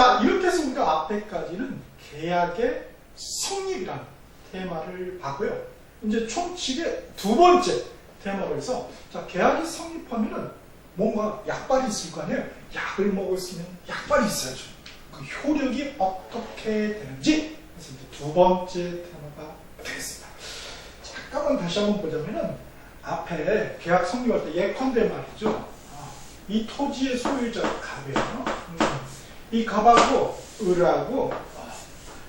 자, 이렇게 해서 우리가 앞에까지는 계약의 성립이라는 테마를 봤고요. 이제 총칙의 두 번째 테마로 해서, 자, 계약이 성립하면은 뭔가 약발이 있을 거 아니에요? 약을 먹을 수 있는 약발이 있어야죠. 그 효력이 어떻게 되는지, 그래서 이제 두 번째 테마가 되겠습니다. 잠깐만 다시 한번 보자면은, 앞에 계약 성립할 때 예컨대 말이죠. 이 토지의 소유자가 갑이에요. 이 갑하고 을하고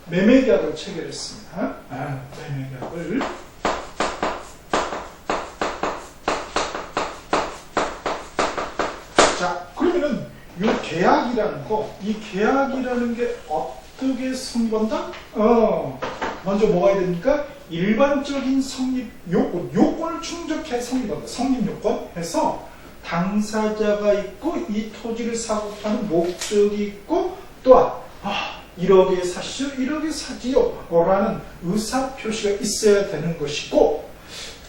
매매계약을 체결했습니다. 매매계약을. 자, 그러면은 이 계약이라는 거, 이 계약이라는 게 어떻게 성립한다? 먼저 뭐가 해야 됩니까? 일반적인 성립 요건을 충족해 성립한다. 성립 요건 해서 당사자가 있고 이 토지를 사고 파는 목적이 있고 또한 1억에 사시오, 1억에 사지요 라는 의사표시가 있어야 되는 것이고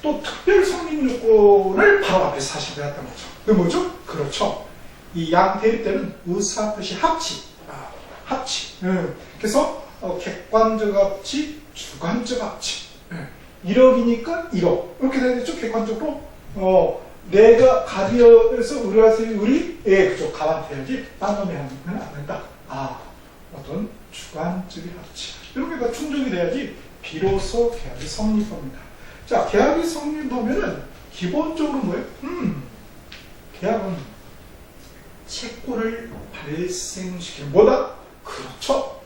또 특별 성립 요건을 바로 앞에 사실 배웠던 거죠. 그게 뭐죠? 그렇죠. 이 양 대립 때는 의사표시 합치. 그래서 객관적 합치, 주관적 합치. 1억이니까 1억. 이렇게 되겠죠? 객관적으로. 내가 갑이어서 을하세요, 을이? 예, 그죠. 갑한테 해야지. 딴 놈이 하면 안 된다. 어떤 주관적인 합치. 이런 게 다 충족이 돼야지 비로소 계약이 성립합니다. 자, 계약이 성립하면은 기본적으로 뭐예요? 계약은 채권을 발생시키는 뭐다? 그렇죠.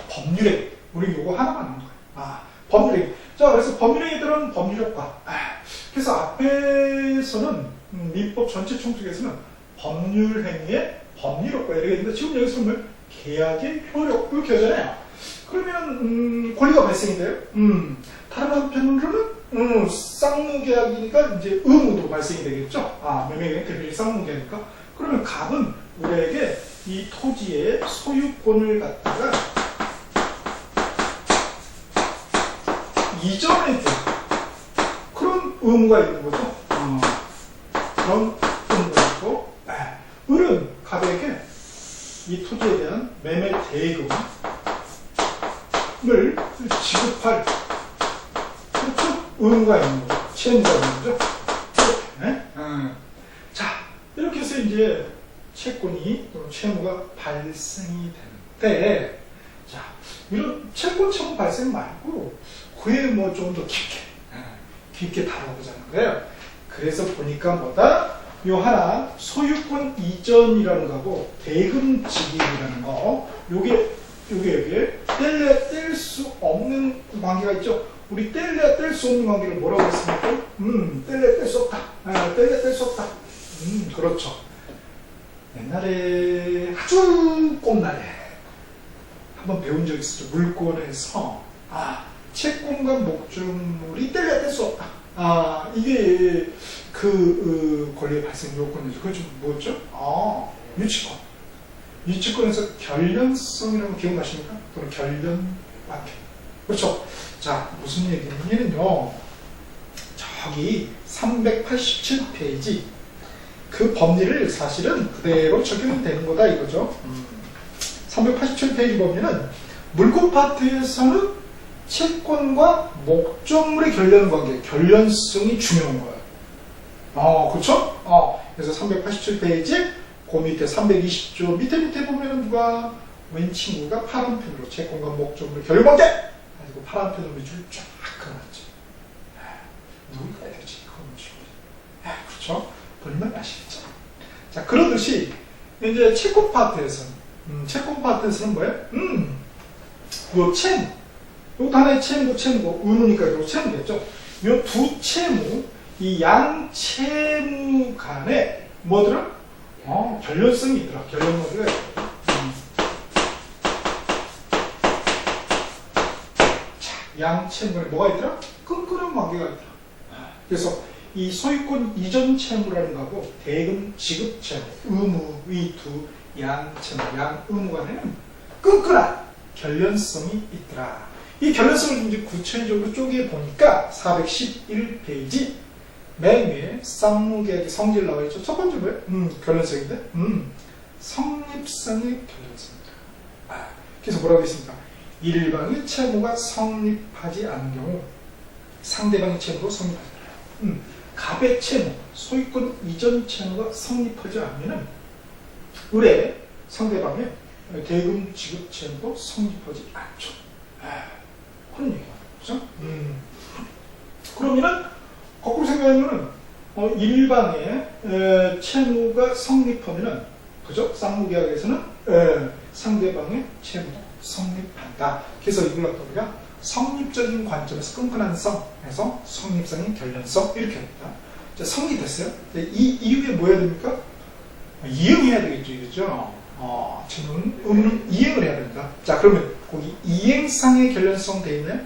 법률행. 우리 요거 하나만 하는 거예요. 법률행. 자, 그래서 법률행에 따른 법률효과. 그래서 앞에서는 민법 전체 총칙에서는 법률행위의 법률효과 이렇게 있는데 지금 여기서 보면 계약의 효력 이렇게 하잖아요. 그러면 권리가 발생이 돼요. 다른 한편으로는 쌍무계약이니까 이제 의무도 발생이 되겠죠. 매매계약 대표적인 쌍무계약이니까. 그러면 갑은 우리에게 이 토지의 소유권을 갖다가 이전에 준 그런 의무가 있는 거죠. 그런 의무가 있고, 을은 갑에게 이 토지에 대한 매매 대금을 지급할 그렇죠? 의무가 있는 거죠. 채무가 있는 거죠. 자, 이렇게 해서 이제 채권이 또는 채무가 발생이 되는데, 자, 이런 채권 채무 발생 말고 그에 뭐 좀 더 깊게 다뤄보자는 거예요. 그래서 보니까 뭐다? 요 하나 소유권 이전이라는 거하고 대금 지급이라는 거, 요게 뗄래야 뗄 수 없는 관계가 있죠. 우리 뗄래야 뗄 수 없는 관계를 뭐라고 했습니까? 뗄래야 뗄 수 없다. 뗄래야 뗄 수 없다. 그렇죠. 옛날에 아주 꼼날에 한번 배운 적 있었죠. 물권에서 채권과 목적물이 뗄래야 뗄 수 없다. 이게 그 권리의 발생 요건이죠. 그게 좀 뭐였죠? 유치권. 유치권에서 결련성이라는 거 기억나십니까? 또는 결련관계. 그렇죠. 자, 무슨 얘기냐면요. 저기 387페이지 그 법리를 사실은 그대로 적용이 되는 거다 이거죠. 387페이지 법리는 물권 파트에서는 채권과 목적물의 결련관계, 결련성이 중요한 거예요. 그렇죠? 그래서 387페이지 그 밑에 320조 밑에 보면은 누가 웬 친구가 파란펜으로 채권과 목적물의 결련관계 가지고 파란펜으로 밑줄 쫙 그어놨지. 누구가 해야 되지? 그건 친구. 그렇죠? 본인만 아시겠죠? 자, 그러듯이 이제 채권 파트에서는 뭐예요? 요 채무. 요것도 하나의 채무고 의무니까 요 채무겠죠. 요 두 채무, 이 양 채무 간에 뭐더라? 결련성이 있더라. 결련관계가 있더라. 자, 양 채무 간에 뭐가 있더라? 끈끈한 관계가 있더라. 그래서 이 소유권 이전 채무라는 거하고 대금 지급 채무, 의무의 두 양 채무, 양 의무 간에는 끈끈한 결련성이 있더라. 이 결련성을 이제 구체적으로 쪼개 보니까 411페이지 맨 위에 쌍무계약의 성질 나와 있죠. 첫 번째 뭐예요? 결련성인데 성립성의 결련성입니다. 그래서 뭐라고 했습니까? 일방의 채무가 성립하지 않은 경우 상대방의 채무도 성립하지 않아요. 갑의 채무, 소유권 이전 채무가 성립하지 않으면 의뢰 상대방의 대금 지급 채무도 성립하지 않죠. 그런 얘기가 그렇죠? 그러면은 거꾸로 생각하면은 일방의 채무가 성립하면은 그죠? 쌍무계약에서는 상대방의 채무도 성립한다. 그래서 이걸 갖다 우리가 성립적인 관점에서 끈끈한 성에서 성립성의 결련성 이렇게 합니다. 자, 성립됐어요. 이 이후에 뭐 해야 됩니까? 이행해야 되겠죠, 그죠? 지금 의무는 이행을 해야 됩니다. 자, 그러면 거기 이행상의 결련성 돼 있네.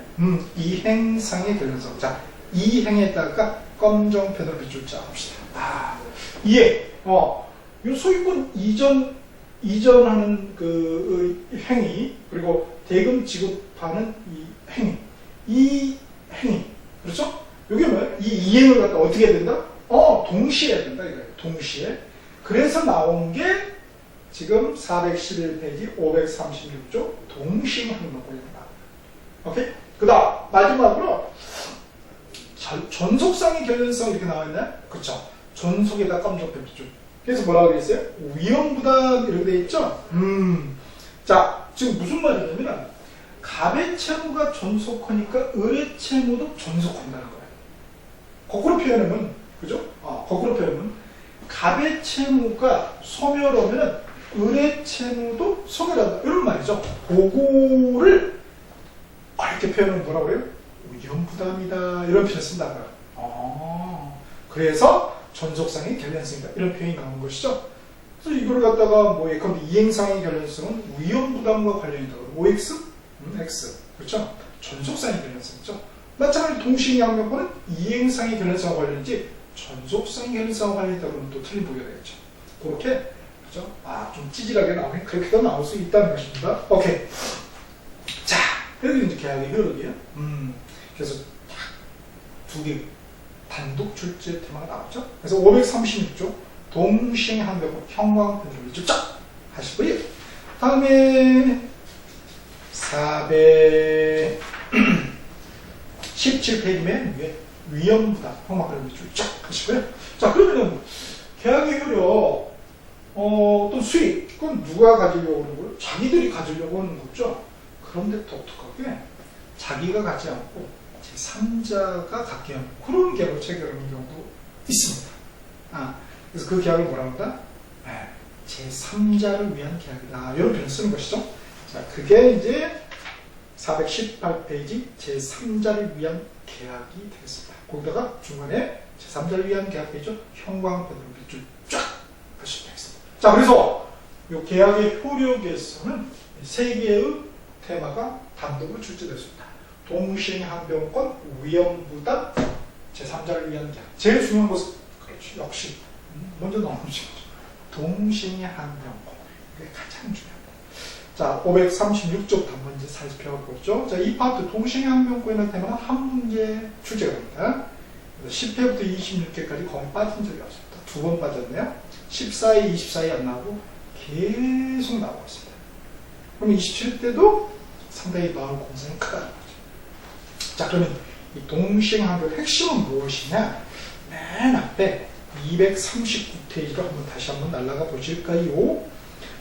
이행상의 결련성. 자, 이행에다가 검정펜으로 밑줄 짜 봅시다. 이행. 이 소유권 이전하는 그 행위 그리고 대금 지급하는 이 행위 그렇죠? 이게 뭐야? 이 이행을 갖다 어떻게 해야 된다? 동시에 해야 된다 이거예요. 동시에. 그래서 나온 게 지금 411페이지 536조 동시행명권입니다. 오케이? 그 다음 마지막으로 전속상의 결연성 이렇게 나와있네? 그쵸? 전속에다 검정펜 밑줄. 그래서 뭐라고 그랬어요? 위험부담 이렇게 돼 있죠? 자, 지금 무슨 말이냐면 갑의 채무가 전속하니까 을의 채무도 전속한다는 거예요. 거꾸로 표현하면 그죠? 거꾸로 표현하면 갑의 채무가 소멸하면 을의 채무도 소멸한다 이런 말이죠. 그거를 이렇게 표현하면 뭐라고 그래요? 위험부담이다 이런 표현 쓴다고요. 그래서 전속상의 결연성이다 이런 표현이 나온 것이죠. 그래서 이걸 갖다가 뭐 예컨대 이행상의 결연성은 위험부담과 관련이다. OX, X 그렇죠? 전속상의 결연성이죠. 마찬가지로 동시행양명권은 이행상의 결연성과 관련이지 전속상의 결연성과 관련이다 그러면 또 틀린 보기가 되겠죠. 그렇게 그렇죠? 좀 찌질하게 나오면 그렇게도 나올 수 있다는 것입니다. 오케이. 자, 여기 이제 계약의 효력이에요. 그래서 두 개 단독 출제 테마가 나왔죠. 그래서 536조 동시행항변권 형광펜으로 밑줄 쫙 하시고요. 다음에 417페이지 맨 위에 위험부담 형광펜으로 밑줄 쫙 하시고요. 자, 그러면은 계약의 효력 또 수익 그건 누가 가지려고 하는 거예요? 자기들이 가지려고 하는 거죠. 그런데 독특하게 자기가 갖지 않고 제3자가 갖게 하는 그런 계약을 체결하는 경우도 있습니다. 그래서 그 계약을 뭐라고 한다? 제3자를 위한 계약이다. 이런 표현을 쓰는 것이죠. 자, 그게 이제 418페이지 제3자를 위한 계약이 되겠습니다. 거기다가 중간에 제3자를 위한 계약이죠. 형광펜으로 밑줄 쫙 하시면 되겠습니다. 자, 그래서 이 계약의 효력에서는 세 개의 테마가 단독으로 출제됐습니다. 동시행항변권, 위험부담, 제3자를 위한 계약. 제일 중요한 것은 그렇지, 역시 먼저 나오는 거죠. 동시행항변권. 이게 가장 중요합니다. 자, 536쪽 단문 이제 살펴보죠. 자, 이 파트 동시행항변권이라는 테마는 한 문제 출제가 됩니다. 10회부터 26회까지 거의 빠진 적이 없습니다. 두 번 빠졌네요. 14회, 24회 안 나오고 계속 나오고 있습니다. 그럼 27때도 상당히 나올 공산이 크다는 거죠. 자, 그러면 이 동시행항변 핵심은 무엇이냐? 맨 앞에 239페이지로 다시 한번 날아가 보실까요?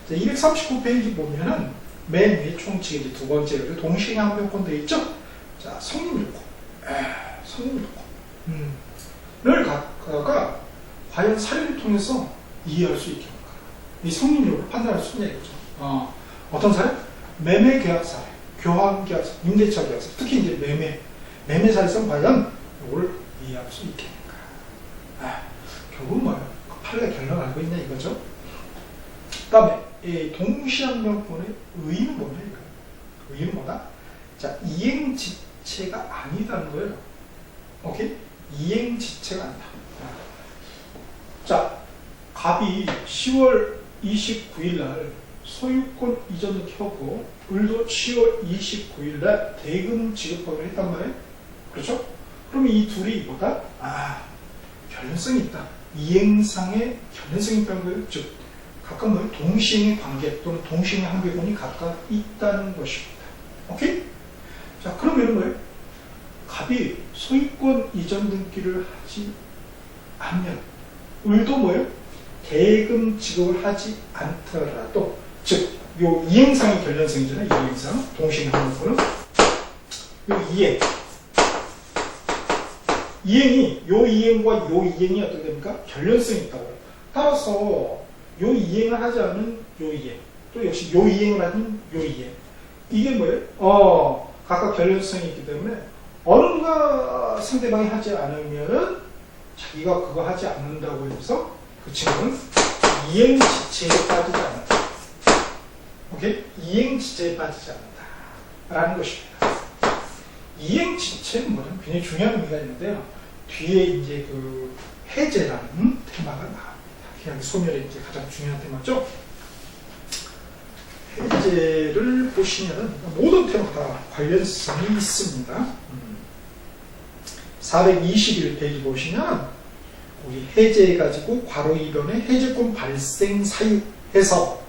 자, 239페이지 보면은 맨 위에 총칙에 두 번째로 동시행항변권 되어 있죠? 자, 성립요건. 성립요건을 갖다가 과연 사례를 통해서 이해할 수 있게 할까? 이 성립요건을 판단할 수 있냐 이거죠. 어떤 사례? 매매 계약 사례, 교환 계약 사례, 임대차 계약 사례, 특히 이제 매매 사례에서 과연 이걸 이해할 수 있겠는가? 결국은 뭐예요? 그 판례 결론 알고 있냐 이거죠? 그 다음에 이 동시항변권의 의의는 뭐냐 이거예요? 의의는 뭐다? 자, 이행지체가 아니다는 거예요. 오케이? 이행지체가 아니다. 자, 갑이 10월 29일 날 소유권 이전을 켜고 을도 10월 29일 날 대금 지급하기로 했단 말이에요. 그렇죠? 그러면 이 둘이 뭐다? 결연성이 있다. 이행상의 결연성이 있다는 거예요. 즉, 각각 뭐 동시행의 관계 또는 동시행의 항변권이 각각 있다는 것입니다. 오케이? 자, 그러면 뭐예요? 갑이 소유권 이전 등기를 하지 않으면 을도 뭐예요? 대금 지급을 하지 않더라도, 즉, 요 이행상이 결련성이잖아요. 이 이행상, 동시행 항변권은 요 이행이 요 이행과 요 이행이 어떻게 됩니까? 결련성이 있다고요. 따라서 요 이행을 하지 않은 요 이행, 또 역시 요 이행을 하는 요 이행, 이게 뭐예요? 각각 결련성이 있기 때문에 어느 누가 상대방이 하지 않으면은 자기가 그거 하지 않는다고 해서 그 친구는 이행지체에 빠지지 않는다. 오케이? 이행지체에 빠지지 않는다 라는 것입니다. 이행지체는 뭐냐면 굉장히 중요한 의미가 있는데요. 뒤에 이제 그 해제라는 테마가 나옵니다. 계약 소멸의 이제 가장 중요한 테마죠. 해제를 보시면은 모든 테마가 다 관련성이 있습니다. 421페이지 보시면 우리 해제해가지고 괄호 2번에 해제권 발생 사유해서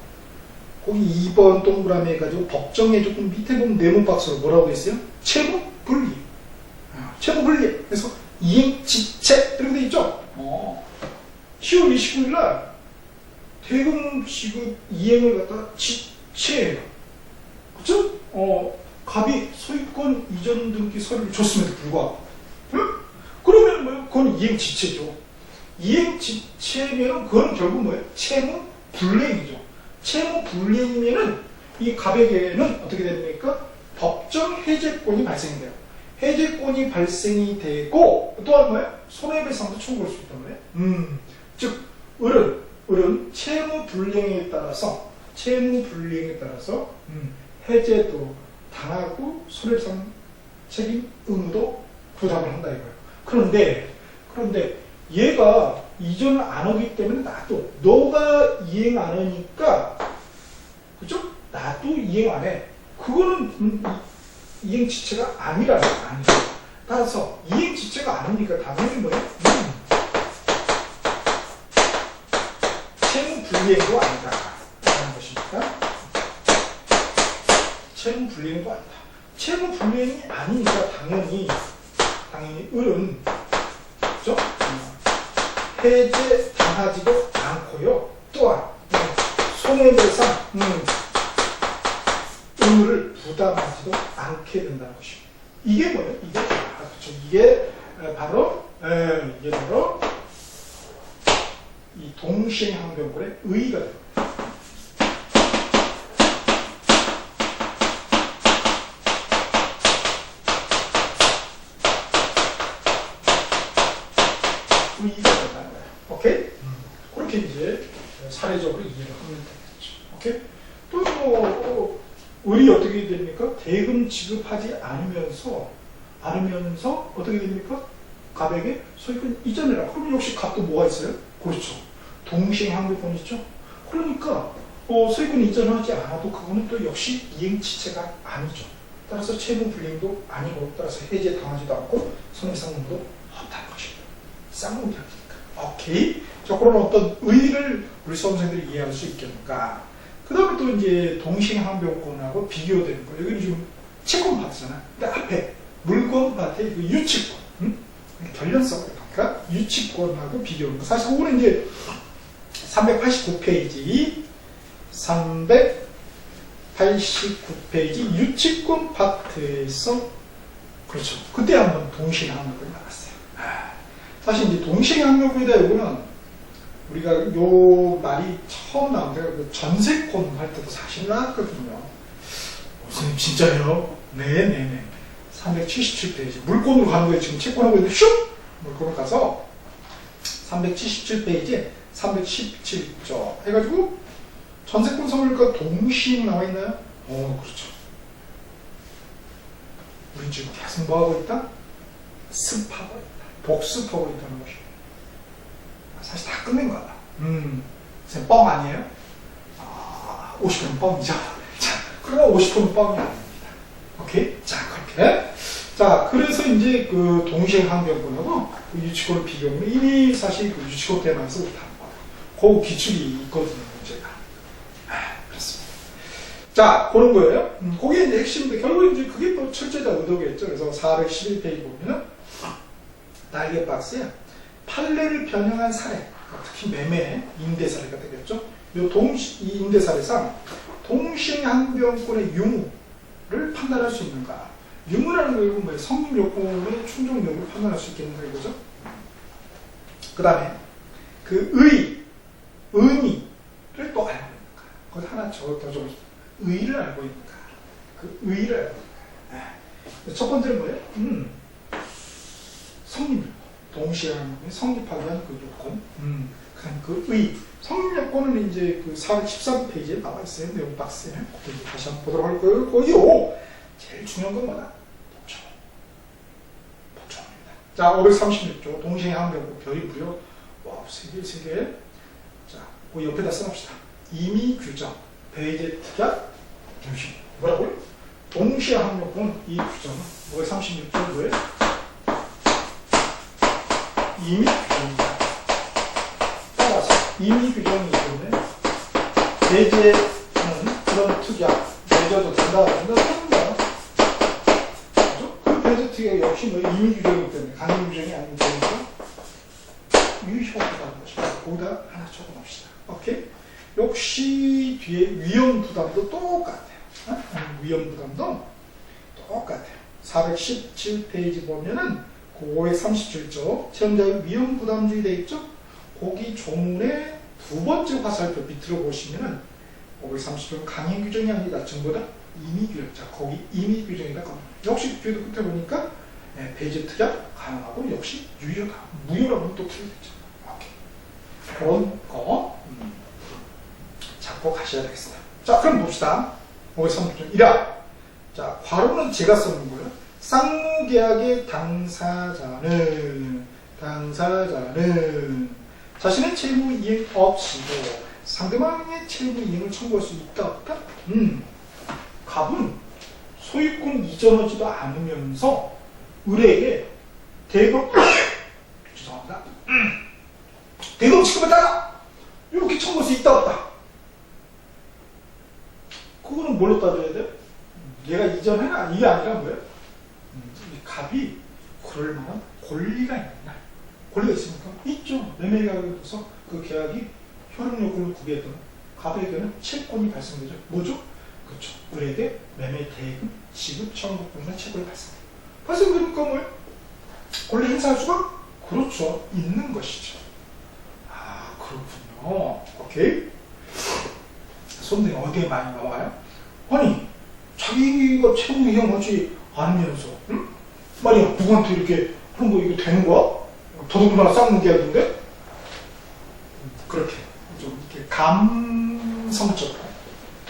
거기 2번 동그라미 해가지고 법정의 조건 밑에 보면 네모 박스로 뭐라고 했어요? 채무 분리. 채무 분리. 그래서 이행지체 이렇게 돼 있죠? 10월 29일 날 대금 지급 이행을 갖다 지체해요. 그쵸? 갑이 소유권 이전 등기 서류를 줬음에도 불구하고. 응? 그러면 뭐예요? 그건 이행지체죠. 이행지체면은 그건 결국 뭐예요? 채무 불이행이죠. 채무 불이행이면은 이 갑에게는 어떻게 됩니까? 법정 해제권이 발생이 돼요. 해제권이 발생이 되고 또한 뭐예요? 손해배상도 청구할 수 있단 말이에요. 즉 을은 채무 불이행에 따라서 해제도 당하고 손해배상 책임 의무도 부담을 한다 이거예요. 그런데 얘가 이전을 안 하기 때문에 나도 너가 이행 안 하니까 그죠? 나도 이행 안 해. 그거는 이행지체가 아니라는 거 아니죠. 따라서 이행지체가 아니니까 당연히 뭐예요? 채무 불이행도 아니다 라는 것입니다. 채무 불이행도 아니다. 채무 불이행이 아니니까 당연히 을은 그죠? 해제 당하지도 않고요. 또한 손해배상 의무를 부담하지도 않게 된다는 것입니다. 이게 뭐예요? 이게 바로 이 동시행 항변권의 의의가 됩니다. 의의가 된다는 거예요. 오케이? 그렇게 이제 사례적으로 이해를 하면 되겠죠. 오케이? 또 을이 어떻게 됩니까? 대금 지급하지 않으면서 어떻게 됩니까? 갑에게 소유권 이전을 하고. 그러면 역시 갑도 뭐가 있어요? 그렇죠. 동시행 항변권이 있죠. 그러니까 소유권 이전하지 않아도 그거는 또 역시 이행지체가 아니죠. 따라서 채무 불이행도 아니고 따라서 해제 당하지도 않고 손해배상 의무도 없다는 것입니다. 쌍문이니까. 오케이. 자, 그런 어떤 의의를 우리 수험생들이 이해할 수 있겠는가? 그 다음에 또 이제 동시행 항변권하고 비교되는 거. 여기는 지금 채권 파트잖아. 근데 앞에 물권 파트의 그 유치권, 결련성을 보니까 유치권하고 비교하는 거. 사실 그거는 이제 389페이지 유치권 파트에서 그렇죠. 그때 한번 동시행 항변권이 나왔어요. 사실 이제 동시행 항변권이다 이거는 우리가 요 말이 처음 나온 데가 그 전세권 할 때도 사실 나왔거든요. 선생님 진짜요? 네네네. 377페이지 물권으로 가는 거예요. 지금 채권하고 있는데 슉! 물권으로 가서 377페이지에 317조 해가지고 전세권 선물과 동시행 나와 있나요? 그렇죠. 우리 지금 계속 뭐하고 있다? 습하고 있다. 복습하고 있다는 것입니다. 사실 다 끝낸 거다. 선생님 뻥 아니에요? 50%는 뻥이죠. 자, 그러면 50%는 뻥이 아닙니다. 오케이? 자, 그렇게. 자, 그래서 이제 그 동시행 항변권하고 그 유치권을 비교하면 이미 사실 그 유치권 테마에서 우리 다 그 기출이 있거든요, 문제가. 자, 그런 거예요. 그게 이제 핵심인데, 결국 이제 그게 또 철저자 의도겠죠. 그래서 411페이지 보면은, 날개 박스에 판례를 변형한 사례, 특히 매매, 임대 사례가 되겠죠. 이 임대 사례상 동시행변권의 유무를 판단할 수 있는가. 유무라는 건 뭐예요? 성립 요건의 충족 여부를 판단할 수 있겠는가 이거죠. 그 다음에 그 의의를 또 알고 있는가. 거기 하나 더 적어주세요. 의의를 알고 있는가. 그 의의를 알고 있는가. 첫 번째는 뭐예요? 성립 요건. 동시행변권이 성립하기 위한 그 요건. 그 의. 성립 요건은 이제 그 413페이지에 나와 있어요. 내용 박스에. 거기 다시 한번 보도록 할 거예요. 거기요. 제일 중요한 건 뭐다? 보충입니다. 자, 536조. 동시행변권 별이 무려, 와, 3개. 자, 그 옆에다 써놓읍시다. 임의 규정, 배제 특약, 유심. 뭐라고요? 동시행변권 이 규정은 536조 뭐예요? 임의 규정입니다. 따라서 임의 규정이기 때문에 배제는 그런 특약, 배제도 된다. 그죠? 그 배제 특약 역시 뭐 임의 규정이기 때문에 강의 규정이 아니기 때문에 유효하다는 것입니다. 거기다 하나 적어놓읍시다. 오케이? 역시 뒤에 위험 부담도 똑같아요. 위험 부담도 똑같아요. 417페이지 보면은 그 537조 체험자의 위험 부담주의 돼 있죠? 거기 조문의 두 번째 화살표 밑으로 보시면은 530조는 강행 규정이 아니다. 전부 다 임의 규정. 자, 거기 임의 규정이다. 역시 뒤에도 끝에 보니까 배제 특약 가능하고 역시 유효다. 무효라고는 또 틀리겠죠. 오케이. 그런 거 잡고 가셔야 되겠습니다. 자, 그럼 봅시다. 530조 1화. 자, 괄호는 제가 쓰는 거예요. 쌍무계약의 당사자는 자신의 채무 이행 없이도 상대방의 채무 이행을 청구할 수 있다 없다? 갑은 소유권 이전하지도 않으면서 의뢰에게 대금 죄송합니다. 대금 지급을 따라 이렇게 청구할 수 있다 없다? 그거는 뭘로 따져야 돼요? 얘가 이전해라 이게 아니라 뭐예요? 갑이 그럴 만한 권리가 있느냐? 권리가 있습니까? 있죠. 매매계약에서 그 계약이 효력요건을 구비했던 갑에게는 채권이 발생되죠. 뭐죠? 그렇죠. 의뢰에게 매매 대금 지급 청구권이나 채권이 발생되니까 뭐예요? 권리 행사할 수가? 그렇죠. 있는 것이죠. 아, 그렇군요. 오케이. 손들이 어디에 많이 나와요? 아니, 자기가 채무 이행하지 않으면서, 응? 말이야, 누구한테 이렇게 그런 거 이거 되는 거야? 더더군다나 쌍문 계약인데? 그렇게 좀 이렇게 감성적으로,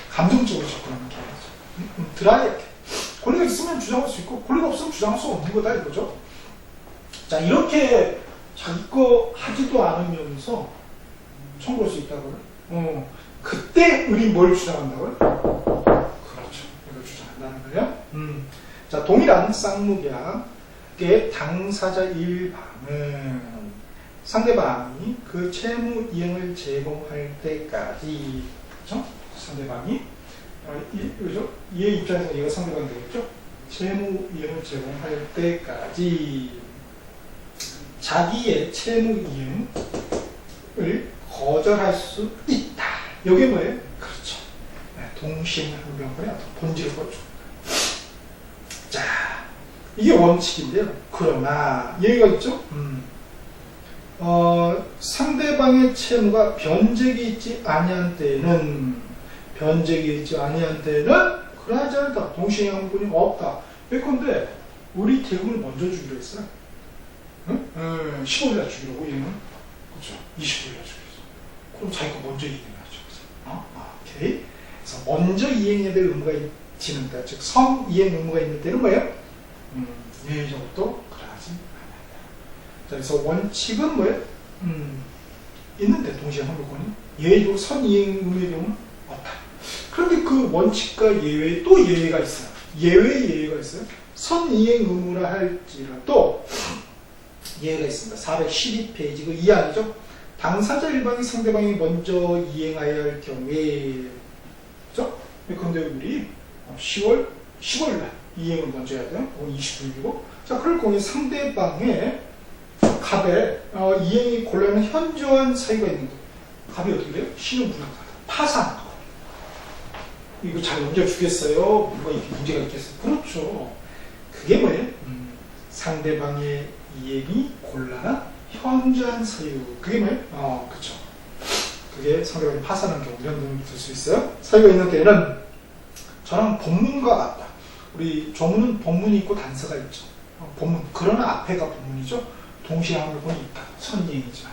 감정적으로 접근하는 계약이죠. 드라이하게. 권리가 있으면 주장할 수 있고, 권리가 없으면 주장할 수 없는 거다 이거죠. 자, 이렇게 자기 거 하지도 않으면서 청구할 수 있다고요? 그때 우리 뭘 주장한다고요? 그렇죠. 이걸 주장한다는 거예요. 자, 동일한 쌍무계약의 당사자 일방은 상대방이 그 채무 이행을 제공할 때까지, 그렇죠? 상대방이 그렇죠? 얘 입장에서 얘가 상대방이 되겠죠? 채무 이행을 제공할 때까지 자기의 채무 이행을 거절할 수 있다. 이게 뭐예요? 그렇죠. 동시행변권의 어떤 본질을 보여줍니다. 자, 이게 원칙인데요. 그러나 얘기가 있죠. 상대방의 채무가 변제기 있지 아니한 때는 그러하지 않다. 동시행변권이 없다. 예컨대 우리 대금을 먼저 주기로 했어요. 응? 15일날 주기로 얘는 그렇죠. 29일날 주기로 했어. 그럼 자기 거 먼저 이행하죠. 오케이. 그래서 먼저 이행해야 될 의무가 있는 때, 즉 선이행 의무가 있는 때는 뭐예요? 예외적으로 그러하지 않는다. 자, 그래서 원칙은 뭐예요? 있는데 동시에 항변권이 예외적으로 선이행 의무의 경우는 없다. 그런데 그 원칙과 예외 또 예외가 있어요. 예외가 있어요. 선이행 의무라 할지라도 예외가 있습니다. 412페이지 그 이항이죠. 당사자 일방이 상대방이 먼저 이행하여야 할 경우에, 그렇죠? 근데 우리 10월 날 이행을 먼저 해야 돼요. 오늘 29일이고. 자, 그럴 경우에 상대방의 갑에 이행이 곤란한 현저한 사유가 있는데, 갑이 어떻게 돼요? 신용 불량하다. 파산. 이거 잘 넘겨주겠어요? 뭐가 이렇게 문제가 있겠어요? 그렇죠. 그게 뭐예요? 상대방의 이행이 곤란한 현저한 사유. 그게 뭐예요? 그쵸. 그게 상대방이 파산한 경우, 이런 경우도 될 수 있어요. 사유가 있는 때에는 저랑 본문과 같다. 우리 조문은 본문이 있고 단서가 있죠. 본문. 그러나 앞에가 본문이죠. 동시에 항변권이 있다. 선이행이지만.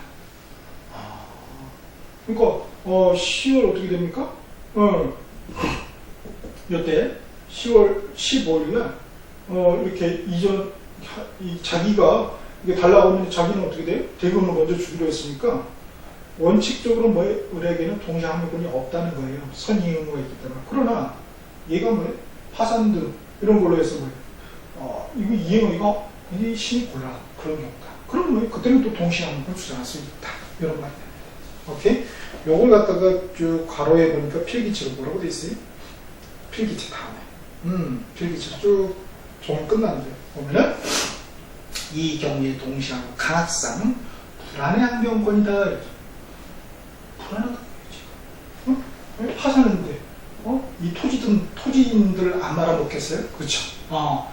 그러니까 10월 어떻게 됩니까? 이때 10월 15일날 이렇게 자기가 이게 달라오면 자기는 어떻게 돼요? 대금을 먼저 주기로 했으니까 원칙적으로 을에게는 동시에 항변권이 없다는 거예요. 선의 의무가 있기 때문에. 그러나 얘가 뭐예요? 파산 등 이런 걸로 해서 이거 이행은 이거 굉장히 신이 곤란한 그런 경우다. 그럼 뭐예요? 그때는 또 동시에 항변권을 주장할 수 있다. 이런 말이 됩니다. 오케이? 요걸 갖다가 쭉 괄호에 보니까 필기체로 뭐라고 돼 있어요? 필기체 다음에. 필기체로 쭉 조금 끝났는데 보면은 이 경우에 동시에 강학상 불안의 항변권이다. 불안하다. 파산인데 이 토지인들 안 말아먹겠어요? 그렇죠. 그러니까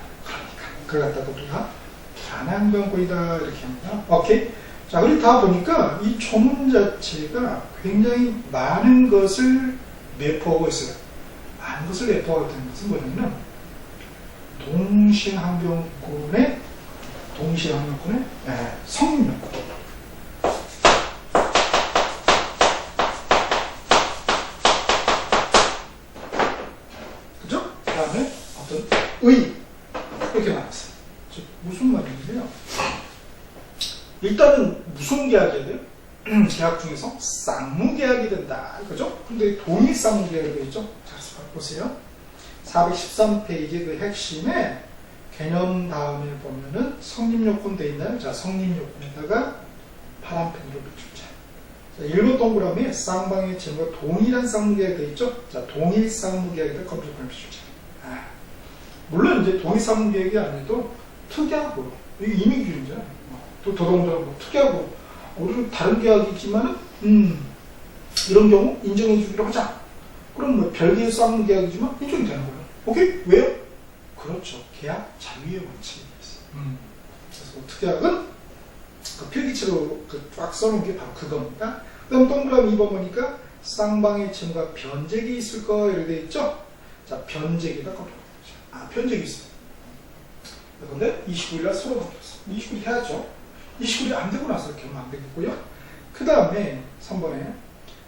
그걸 갖다가 우리가 불안의 항변권이다 이렇게 합니다. 오케이. 자, 그리고 다 보니까 이 조문 자체가 굉장히 많은 것을 내포하고 있어요. 많은 것을 내포하고 있다는 것은 뭐냐면 동시에 항변권의 성립. 그죠? 그 다음에 어떤 이렇게 나왔어요. 무슨 말인데요? 일단은 무슨 계약이어야 돼요? 계약 중에서 쌍무계약이 된다. 그죠? 근데 동일 쌍무계약이 되어 있죠? 자, 보세요. 413페이지 그 핵심에 개념 다음에 보면은 성립요건 되어 있나요? 자, 성립요건에다가 파란펜으로 붙여주자. 자, 1번 동그라미에 쌍방의 채무가 동일한 쌍무계약이 되어 있죠? 자, 동일 쌍무계약에다 검색을 붙여주자. 물론 이제 동일 쌍무계약이 아니어도 특약으로, 이게 이민규인잖아요. 또 더더군다나 특약으로, 우리는 다른 계약이지만은, 이런 경우 인정해주기로 하자. 그럼 별개의 쌍무계약이지만 인정이 되는 거예요. 오케이? 왜요? 그렇죠. 계약 자유의 원칙이 있어요. 그래서 특약은 그 필기체로 쫙 써놓은 게 바로 그겁니다. 그 다음 동그라미 2번 보니까 쌍방의 채무가 변제기 있을 거 이렇게 되어 있죠? 자, 변제기다 검토해 보자. 변제기 있어요. 그런데 29일날 서로 넘겼어. 29일 해야죠. 29일이 안 되고 나서 이렇게 하면 안 되겠고요. 그 다음에 3번에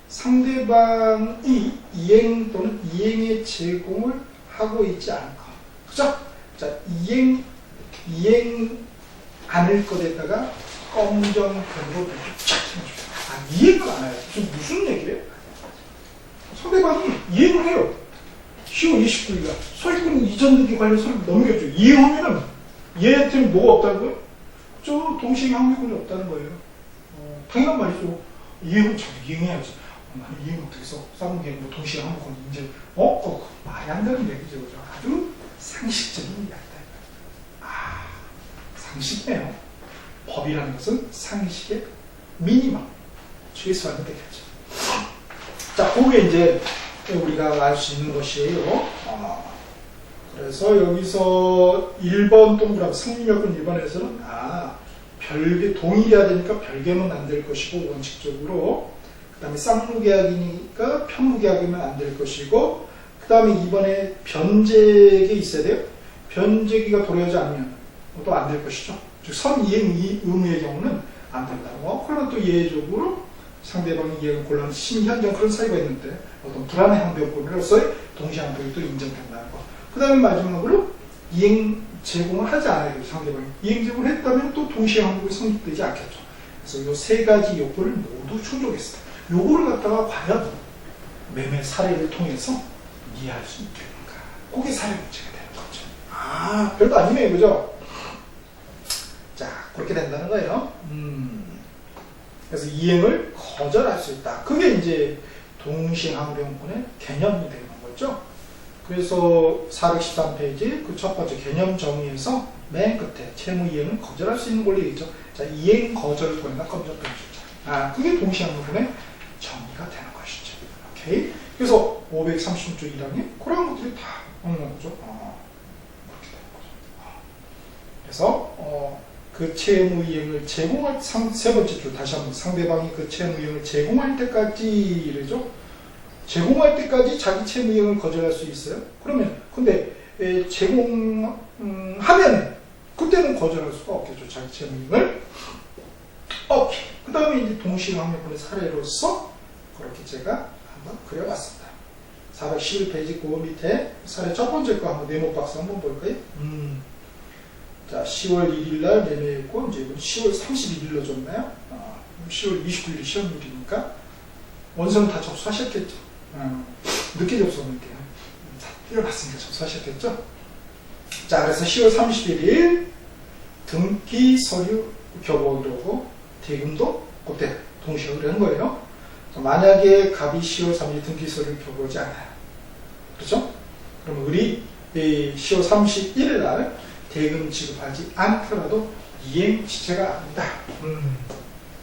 상대방이 이행 또는 이행의 제공을 하고 있지 않고, 그죠? 자, 이행 않을 것에다가 검정펜으로 쫙 해줍니다. 이행을 안 해요. 지금 무슨 얘기예요? 상대방이 이행을 해요. 10월 29일날 소유권 이전 등기 관련 서류를 넘겨줘. 이행하면은 얘한테는 뭐가 없다는 거예요? 저 동시에 항변권이 없다는 거예요. 당연한 말이죠. 이행은 자꾸 이행해야지. 나는 이행 못해서 쌍무계약 뭐 동시에 항변권 인정. 말이 안 되는 얘기죠. 그죠? 아주 상식적인 이야기다. 상식이네요. 법이라는 것은 상식의 미니멈, 최소한이 되겠죠. 자, 그게 이제 우리가 알 수 있는 것이에요. 그래서 여기서 1번 동그라미 성립요건 1번에서는 별개 동일해야 되니까 별개면 안 될 것이고 원칙적으로, 그 다음에 쌍무계약이니까 편무계약이면 안 될 것이고, 그 다음에 2번에 변제기 있어야 돼요. 변제기가 도래하지 않으면 또 안 될 것이죠. 즉 선이행 의무의 경우는 안 된다고. 그러나 또 예외적으로 상대방이 이행을 곤란한 심현정 그런 사유가 있는데 어떤 불안의 항변권으로서의 동시에 항변이 또 인정된다는 거. 그 다음에 마지막으로 이행 제공을 하지 않아야 돼요. 상대방이 이행 제공을 했다면 또 동시에 항변이 성립되지 않겠죠. 그래서 이 세 가지 요건을 모두 충족했어요. 요거를 갖다가 과연 매매 사례를 통해서 이해할 수 있겠는가. 그게 사례 문제가 되는 거죠. 별거 아니네요. 그죠? 자, 그렇게 된다는 거예요. 그래서 이행을 거절할 수 있다. 그게 이제 동시에 항변권의 개념이 되는 거죠. 그래서 413페이지 그 첫 번째 개념 정의에서 맨 끝에 채무 이행을 거절할 수 있는 권리 있죠. 자, 이행 거절권이나 검정 표시자. 그게 동시항목분의 정의가 되는 것이죠. 오케이. 그래서 536조 1항에 그런 것들이 다 없는 거죠. 그렇게 되는 거죠. 그래서 그 채무 이행을 제공할 세 번째 줄 다시 한번 상대방이 그 채무 이행을 제공할 때까지죠. 제공할 때까지 자기 채무 이행을 거절할 수 있어요. 그러면 근데 제공하면 그때는 거절할 수가 없겠죠. 자기 채무 이행을. 오케이. 그 다음에 이제 동시항목분의 사례로서 그렇게 제가 한번 그려봤습니다. 411페이지 그 밑에 사례 첫 번째 거 한번 네모 박스 한번 볼까요? 자, 10월 1일 날 매매했고 이제 이건 10월 31일로 줬나요? 10월 29일이 시험일이니까 원서는 다 접수하셨겠죠. 늦게 접수했는데요. 다 띄워봤으니까 접수하셨겠죠. 자, 그래서 10월 31일 등기 서류 교부하기로 하고 대금도 그때 동시에 의뢰한 거예요. 만약에 갑이 10월 3일 등기 서류 교부하지 않아요. 그렇죠? 그럼 우리 10월 31일 날 대금 지급하지 않더라도 이행 지체가 아니다.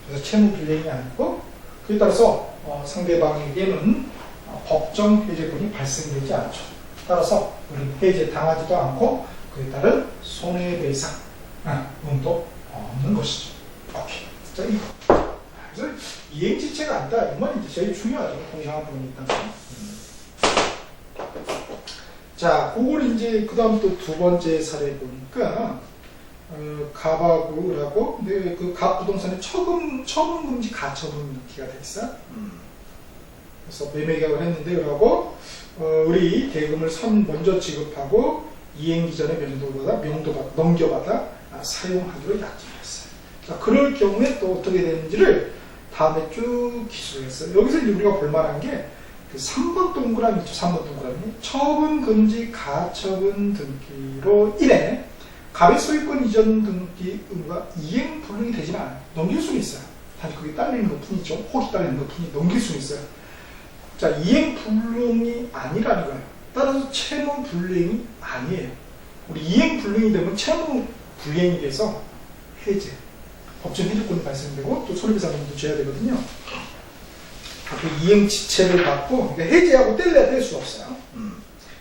그래서 채무 불이행이 아니고 그에 따라서 상대방에게는 법정 해제권이 발생되지 않죠. 따라서 우리는 해제 당하지도 않고 그에 따른 손해배상도 없는 것이죠. 오케이. 자, 이거. 그래서 이행 지체가 아니다. 이 말이 이제 제일 중요하죠. 공상한 부분이니까. 자, 그걸 이제 그 다음 또 두 번째 사례 보니까 갑하고 을하고 근데 그 갑 부동산에 처분 금지 가처분 넣기가 됐어. 그래서 매매 계약을 했는데 을하고 우리 대금을 먼저 지급하고 이행 기전에 넘겨받아 사용하기로 약정했어요. 자, 그럴 경우에 또 어떻게 되는지를 다음에 쭉 기술했어요. 여기서 이제 우리가 볼만한 게 그 3번 동그라미 있죠. 3번 동그라미. 처분 금지 가처분 등기로 1회 갑의 소유권 이전 등기 의무가 이행 불능이 되지는 않아요. 넘길 수는 있어요. 단지 그게 딸리는 것 뿐이죠. 혹이 딸리는 것 뿐이 넘길 수는 있어요. 자, 이행 불능이 아니라는 거예요. 따라서 채무 불이행이 아니에요. 우리 이행 불능이 되면 채무 불이행이 돼서 해제, 법정 해제권이 발생되고 또 손해배상금도 줘야 되거든요. 그 이행 지체를 받고 해제하고 뗄래야 뗄 수 없어요.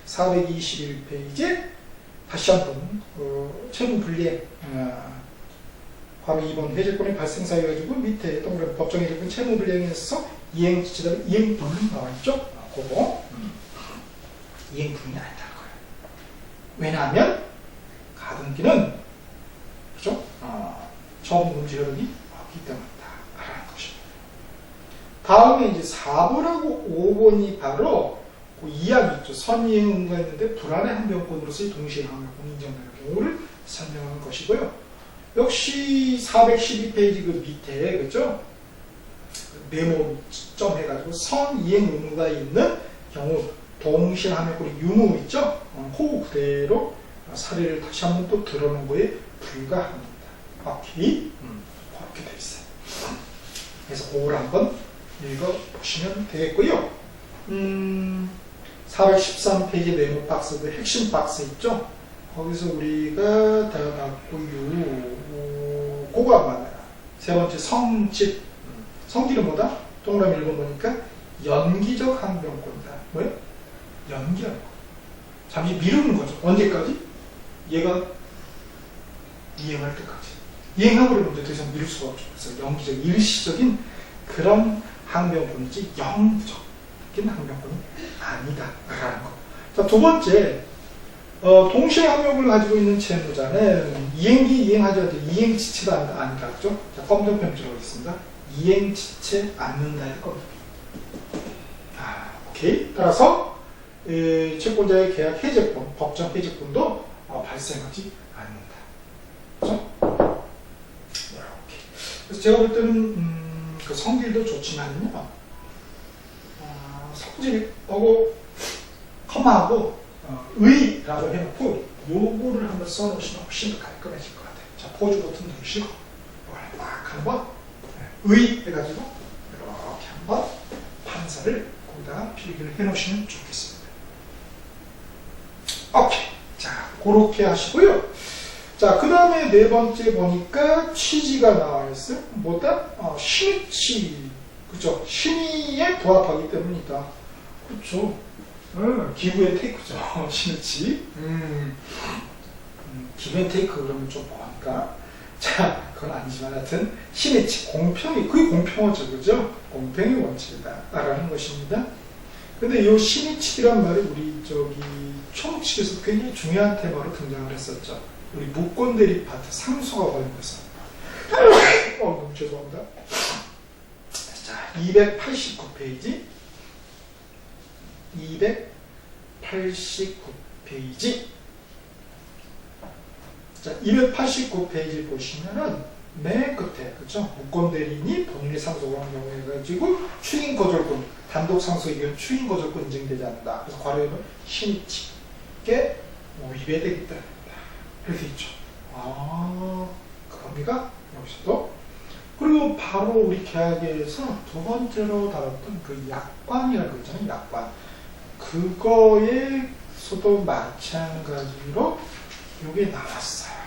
421페이지 다시 한번 채무 불이행 바로 2번 해제권의 발생사 해가지고 밑에 동그라미 법정 해제권 채무 불이행에서 이행 지체되면 이행 불능 나와 있죠. 그거 이행 불능이 아니라는 거예요. 왜냐하면 가등기는 그죠? 처분 금지 효력이 없기 때문이다. 라는 것입니다. 다음에 이제 4번하고 5번이 바로 그 이야기 있죠. 선이행 의무가 있는데 불안의 항변권으로서의 동시에 항변권이 인정되는 경우를 설명하는 것이고요. 역시 412페이지 그 밑에 그죠? 네모 점 해가지고 선이행 의무가 있는 경우 동시에 항변권이 유무 있죠? 그 그대로 사례를 다시 한번 또 들어놓은 거에 불과합니다. 오케이? 그렇게 되어 있어요. 그래서 그걸 한번 읽어보시면 되겠고요. 413페이지 네모 박스, 그 핵심 박스 있죠? 거기서 우리가 다 봤고요. 그거 한번 봐요. 세 번째 성질. 성질은 뭐다? 동그라미 읽어보니까 연기적 항변권이다. 뭐예요? 연기하는 거. 잠시 미루는 거죠. 언제까지? 얘가 이행할 때까지. 이행하고 그러면 더 이상 미룰 수가 없죠. 그래서 연기적, 일시적인 그런 항변권이지 영구적인 항변권이 아니다. 라는 거. 자, 두 번째, 동시에 항변권을 가지고 있는 채무자는 이행기 이행하지 않을 때 이행지체가 아니다. 그죠? 자, 검정 편지로 하겠습니다. 이행지체 않는다의 검정. 오케이. 따라서 채권자의 계약 해제권, 법정 해제권도 발생하지 않는다. 그죠? 이렇게. 그래서 제가 볼 때는 그 성질도 좋지만요. 성질하고 컴마하고 의라고 해놓고 요거를 한번 써놓으시면 훨씬 더 깔끔해질 것 같아요. 자, 포즈 버튼 누르시고 이걸 딱 한번 의 해가지고 이렇게 한번 판사를 거기다가 필기를 해놓으시면 좋겠습니다. 오케이. 자, 그렇게 하시고요. 자, 그 다음에 네 번째 보니까 취지가 나와 있어요. 뭐다? 신의치. 그죠? 신의에 부합하기 때문이다. 그렇죠. 기브앤 테이크죠. 신의치. 기브앤테이크 그러면 좀 뭐하니까. 자, 그건 아니지만 하여튼 신의치, 공평이, 그게 공평하죠. 그죠? 공평의 원칙이다 라는 것입니다. 근데 이 신의치란 말이 우리 총칙에서 굉장히 중요한 테마로 등장을 했었죠. 우리 무권대립 파트 상수가 관련돼서. 너무 죄송합니다. 자, 289페이지. 289페이지. 자, 289페이지 보시면은 맨 끝에, 그쵸? 무권대리인이 본인의 상속을 한 경우에 가지고 추인거절권, 단독 상속에 의한 추인거절권 인정되지 않는다. 그래서 괄호에는 신의치게 위배되겠다. 이렇게 있죠. 그겁니까? 여기서도. 그리고 바로 우리 계약에서 두 번째로 다뤘던 그 약관이라고 있잖아요. 약관. 그거에서도 마찬가지로 이게 나왔어요.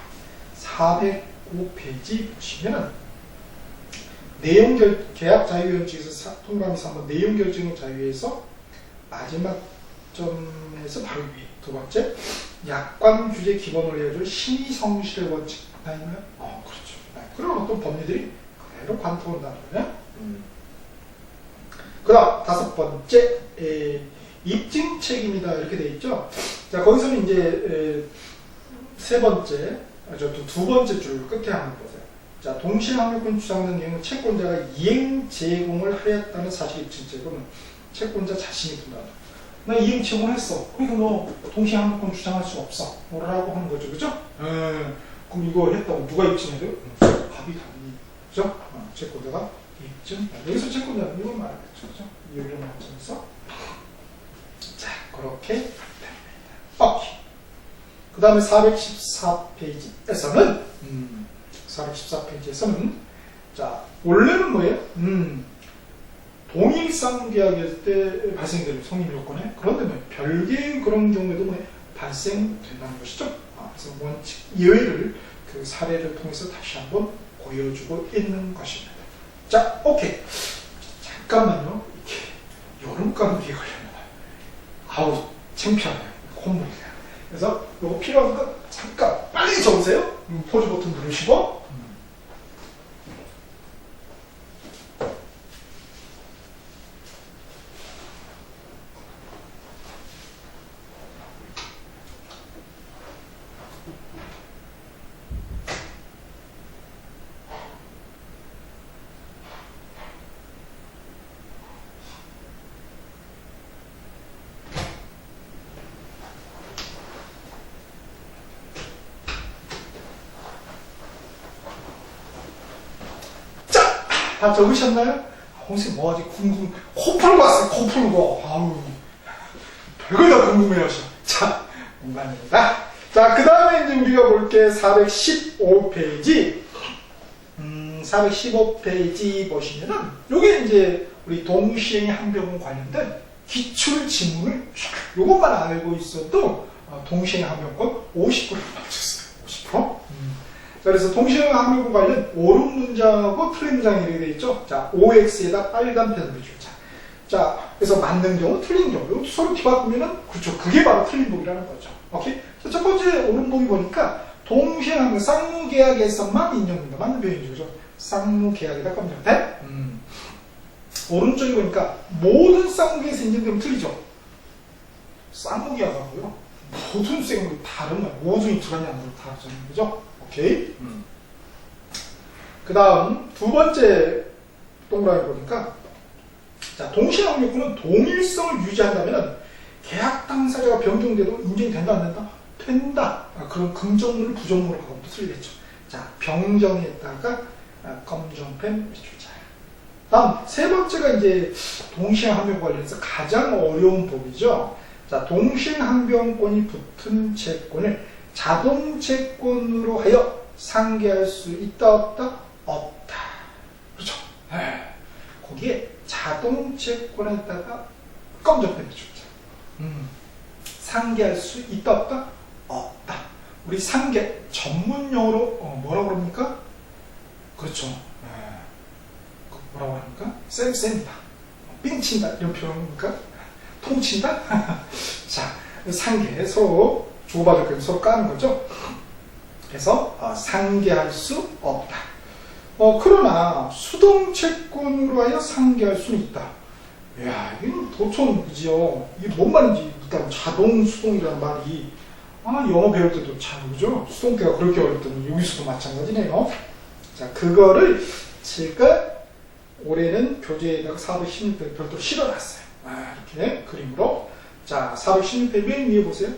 405페이지 보시면 계약 자유연칙에서 통감이 3번 내용결정의 자유에서 마지막 점에서 바로 위에 두 번째 약관 규제 기본으로 해줄 신의성실의 원칙 아닌가요? 그렇죠. 그런 어떤 법리들이 그대로 관통한다는 거예요. 그 다음 다섯 번째 입증 책임이다 이렇게 돼 있죠. 자, 거기서는 이제 세 번째, 두 번째 줄 끝에 한번 보세요. 자, 동시에 항력권 주장하는 경우 채권자가 이행 제공을 하였다는 사실 입증 책임은 채권자 자신이 분담한다. 나 이행 제공을 했어. 그러니까 너 동시에 항력권 주장할 수 없어. 뭐라고 하는 거죠, 그죠? 그럼 이거 했다고 누가 입증해야 돼요? 갑이 당연히, 그죠? 채권자가 입증. 여기서 채권자는 이걸 말하겠죠, 그죠? 이런 관점에서. 자, 그렇게 됩니다. 오케이. 그 다음에 414페이지에서는, 자, 원래는 뭐예요? 동일 쌍계약일 때 발생되는 성립 요건에, 그런데 뭐 별개의 그런 경우에도 뭐 발생된다는 것이죠. 그래서 원칙 예외를 그 사례를 통해서 다시 한번 보여주고 있는 것입니다. 자, 오케이. 잠깐만요. 이렇게 여름 감기에 걸려요. 아우, 창피하네요. 콧물이네요. 그래서 이거 필요한 거 잠깐 빨리 적으세요. 포즈 버튼 누르시고. 다 적으셨나요? 홍씨 뭐하지? 궁금, 코 풀고 왔어요. 코 풀고. 아우, 별걸 다 궁금해하셔. 자, 공간입니다. 자, 그 다음에 이제 우리가 볼 게 415페이지. 415페이지 보시면은, 요게 이제 우리 동시행 항변권 관련된 기출 지문을 요것만 알고 있어도 동시행 항변권 50%를 맞췄어요. 50%. 자, 그래서 동시행 항변권 관련 옳은 문장하고 틀린 문장이 이렇게 되어 있죠. 자, OX에다 빨간 펜을 주자. 자, 그래서 맞는 경우, 틀린 경우. 서로 뒤바꾸면은, 그렇죠. 그게 바로 틀린 복이라는 거죠. 오케이? 자, 첫 번째 옳은 복이 보니까, 동시행 항변, 쌍무계약에서만 인정된다. 맞는 표현이죠. 그죠? 쌍무계약에다 검증돼? 오른쪽에 보니까, 모든 쌍무계약에서 인정되면 틀리죠. 쌍무계약하고요. 모든 쌍무계 다른 거야. 모든이 들어가냐, 안 들어가냐, 다르잖아요. 그죠? 오케이. 그 다음 두 번째 동그라미 보니까 자, 동시항력권은 동일성을 유지한다면 계약 당사자가 변경돼도 인정이 된다 안 된다? 된다. 그럼 긍정문을 부정문으로 바꾸면 또 틀리겠죠. 자, 병정에다가 검정펜 주자. 다음 세 번째가 이제 동시항변 관련해서 가장 어려운 법이죠. 자, 동시항변권이 붙은 채권을 자동채권으로 하여 상계할 수 있다 없다? 없다. 그렇죠? 거기에 자동채권에다가 검정펜을 주자. 상계할 수 있다 없다? 없다. 우리 상계 전문용어로 뭐라고 그럽니까? 그렇죠. 뭐라고 합니까? 쌤쌤이다. 삥친다 이런 표현입니까? 통친다? 자, 상계 서로 주고받을 거 서로 까는 거죠. 그래서 상계할 수 없다. 그러나 수동채권으로 하여 상계할 수는 있다. 이야, 이건 도청이지요. 이게 뭔 말인지 일단 자동 수동이라는 말이 영어 배울 때도 참 그죠? 수동태가 그렇게 어렵더니 여기서도 마찬가지네요. 자, 그거를 제가 올해는 교재에다가 416회 별도로 실어놨어요. 이렇게 그림으로. 자, 416회 맨 위에 보세요.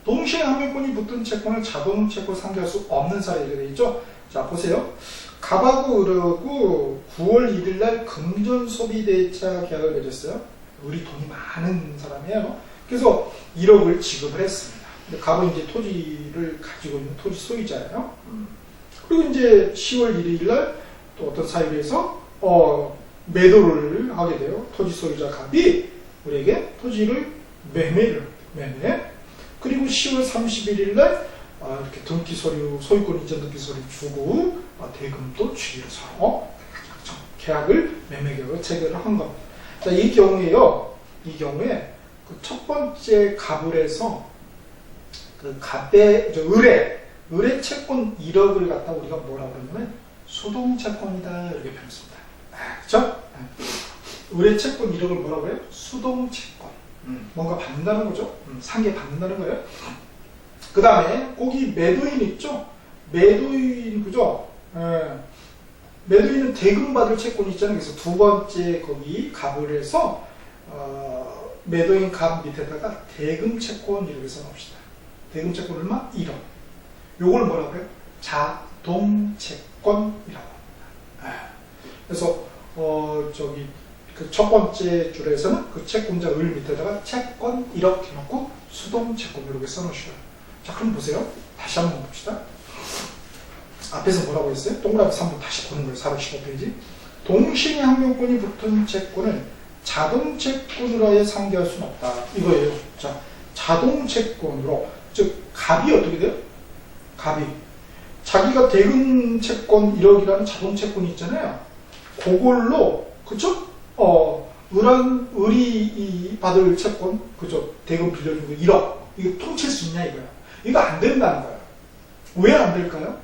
동시에 항명권이 붙은 채권을 자동 채권 상계할 수 없는 사례가 되어 있죠. 자, 보세요. 갑하고 을하고 9월 1일 날 금전 소비 대차 계약을 맺었어요. 우리 돈이 많은 사람이에요. 그래서 1억을 지급을 했습니다. 근데 갑은 이제 토지를 가지고 있는 토지 소유자예요. 그리고 이제 10월 1일 날 또 어떤 사유로 해서 매도를 하게 돼요. 토지 소유자 갑이 우리에게 토지를 매매. 그리고 10월 31일 날 이렇게 등기 서류, 소유권 이전 등기 서류 주고 대금도 주기로서 계약을 매매 계약을 체결을 한 겁니다. 자, 이 경우에 그 첫 번째 갑을 해서 그 갑의 을의 채권 1억을 갖다 우리가 뭐라고 그러냐면 수동채권이다 이렇게 표현했습니다. 그렇죠? 을의 채권 1억을 뭐라고 해요? 수동채권. 뭔가 받는다는 거죠. 상계 받는다는 거예요. 그 다음에 거기 매도인 있죠? 매도인 그죠? 매도인은 대금 받을 채권이 있잖아요. 그래서 두 번째 거기 갑을 해서 매도인 갑 밑에다가 대금 채권 이렇게 써놓읍시다. 대금 채권 얼마? 1억. 요걸 뭐라고 해요? 자동채권이라고 합니다. 그래서 그 첫 번째 줄에서는 그 채권자 을 밑에다가 채권 1억 해놓고 수동채권 이렇게 써놓으셔요. 자, 그럼 보세요. 다시 한번 봅시다. 앞에서 뭐라고 했어요? 동그라미 3번 다시 보는 거예요. 415페이지. 동시에 항명권이 붙은 채권을 자동채권으로 하여 상계할 수는 없다. 이거예요. 자, 자동채권으로. 즉, 갑이 어떻게 돼요? 갑이. 자기가 대금 채권 1억이라는 자동채권이 있잖아요. 그걸로, 그쵸? 을이 받을 채권, 그죠? 대금 빌려준 거 1억. 이거 통칠 수 있냐, 이거야. 이거 안 된다는 거야. 왜 안 될까요?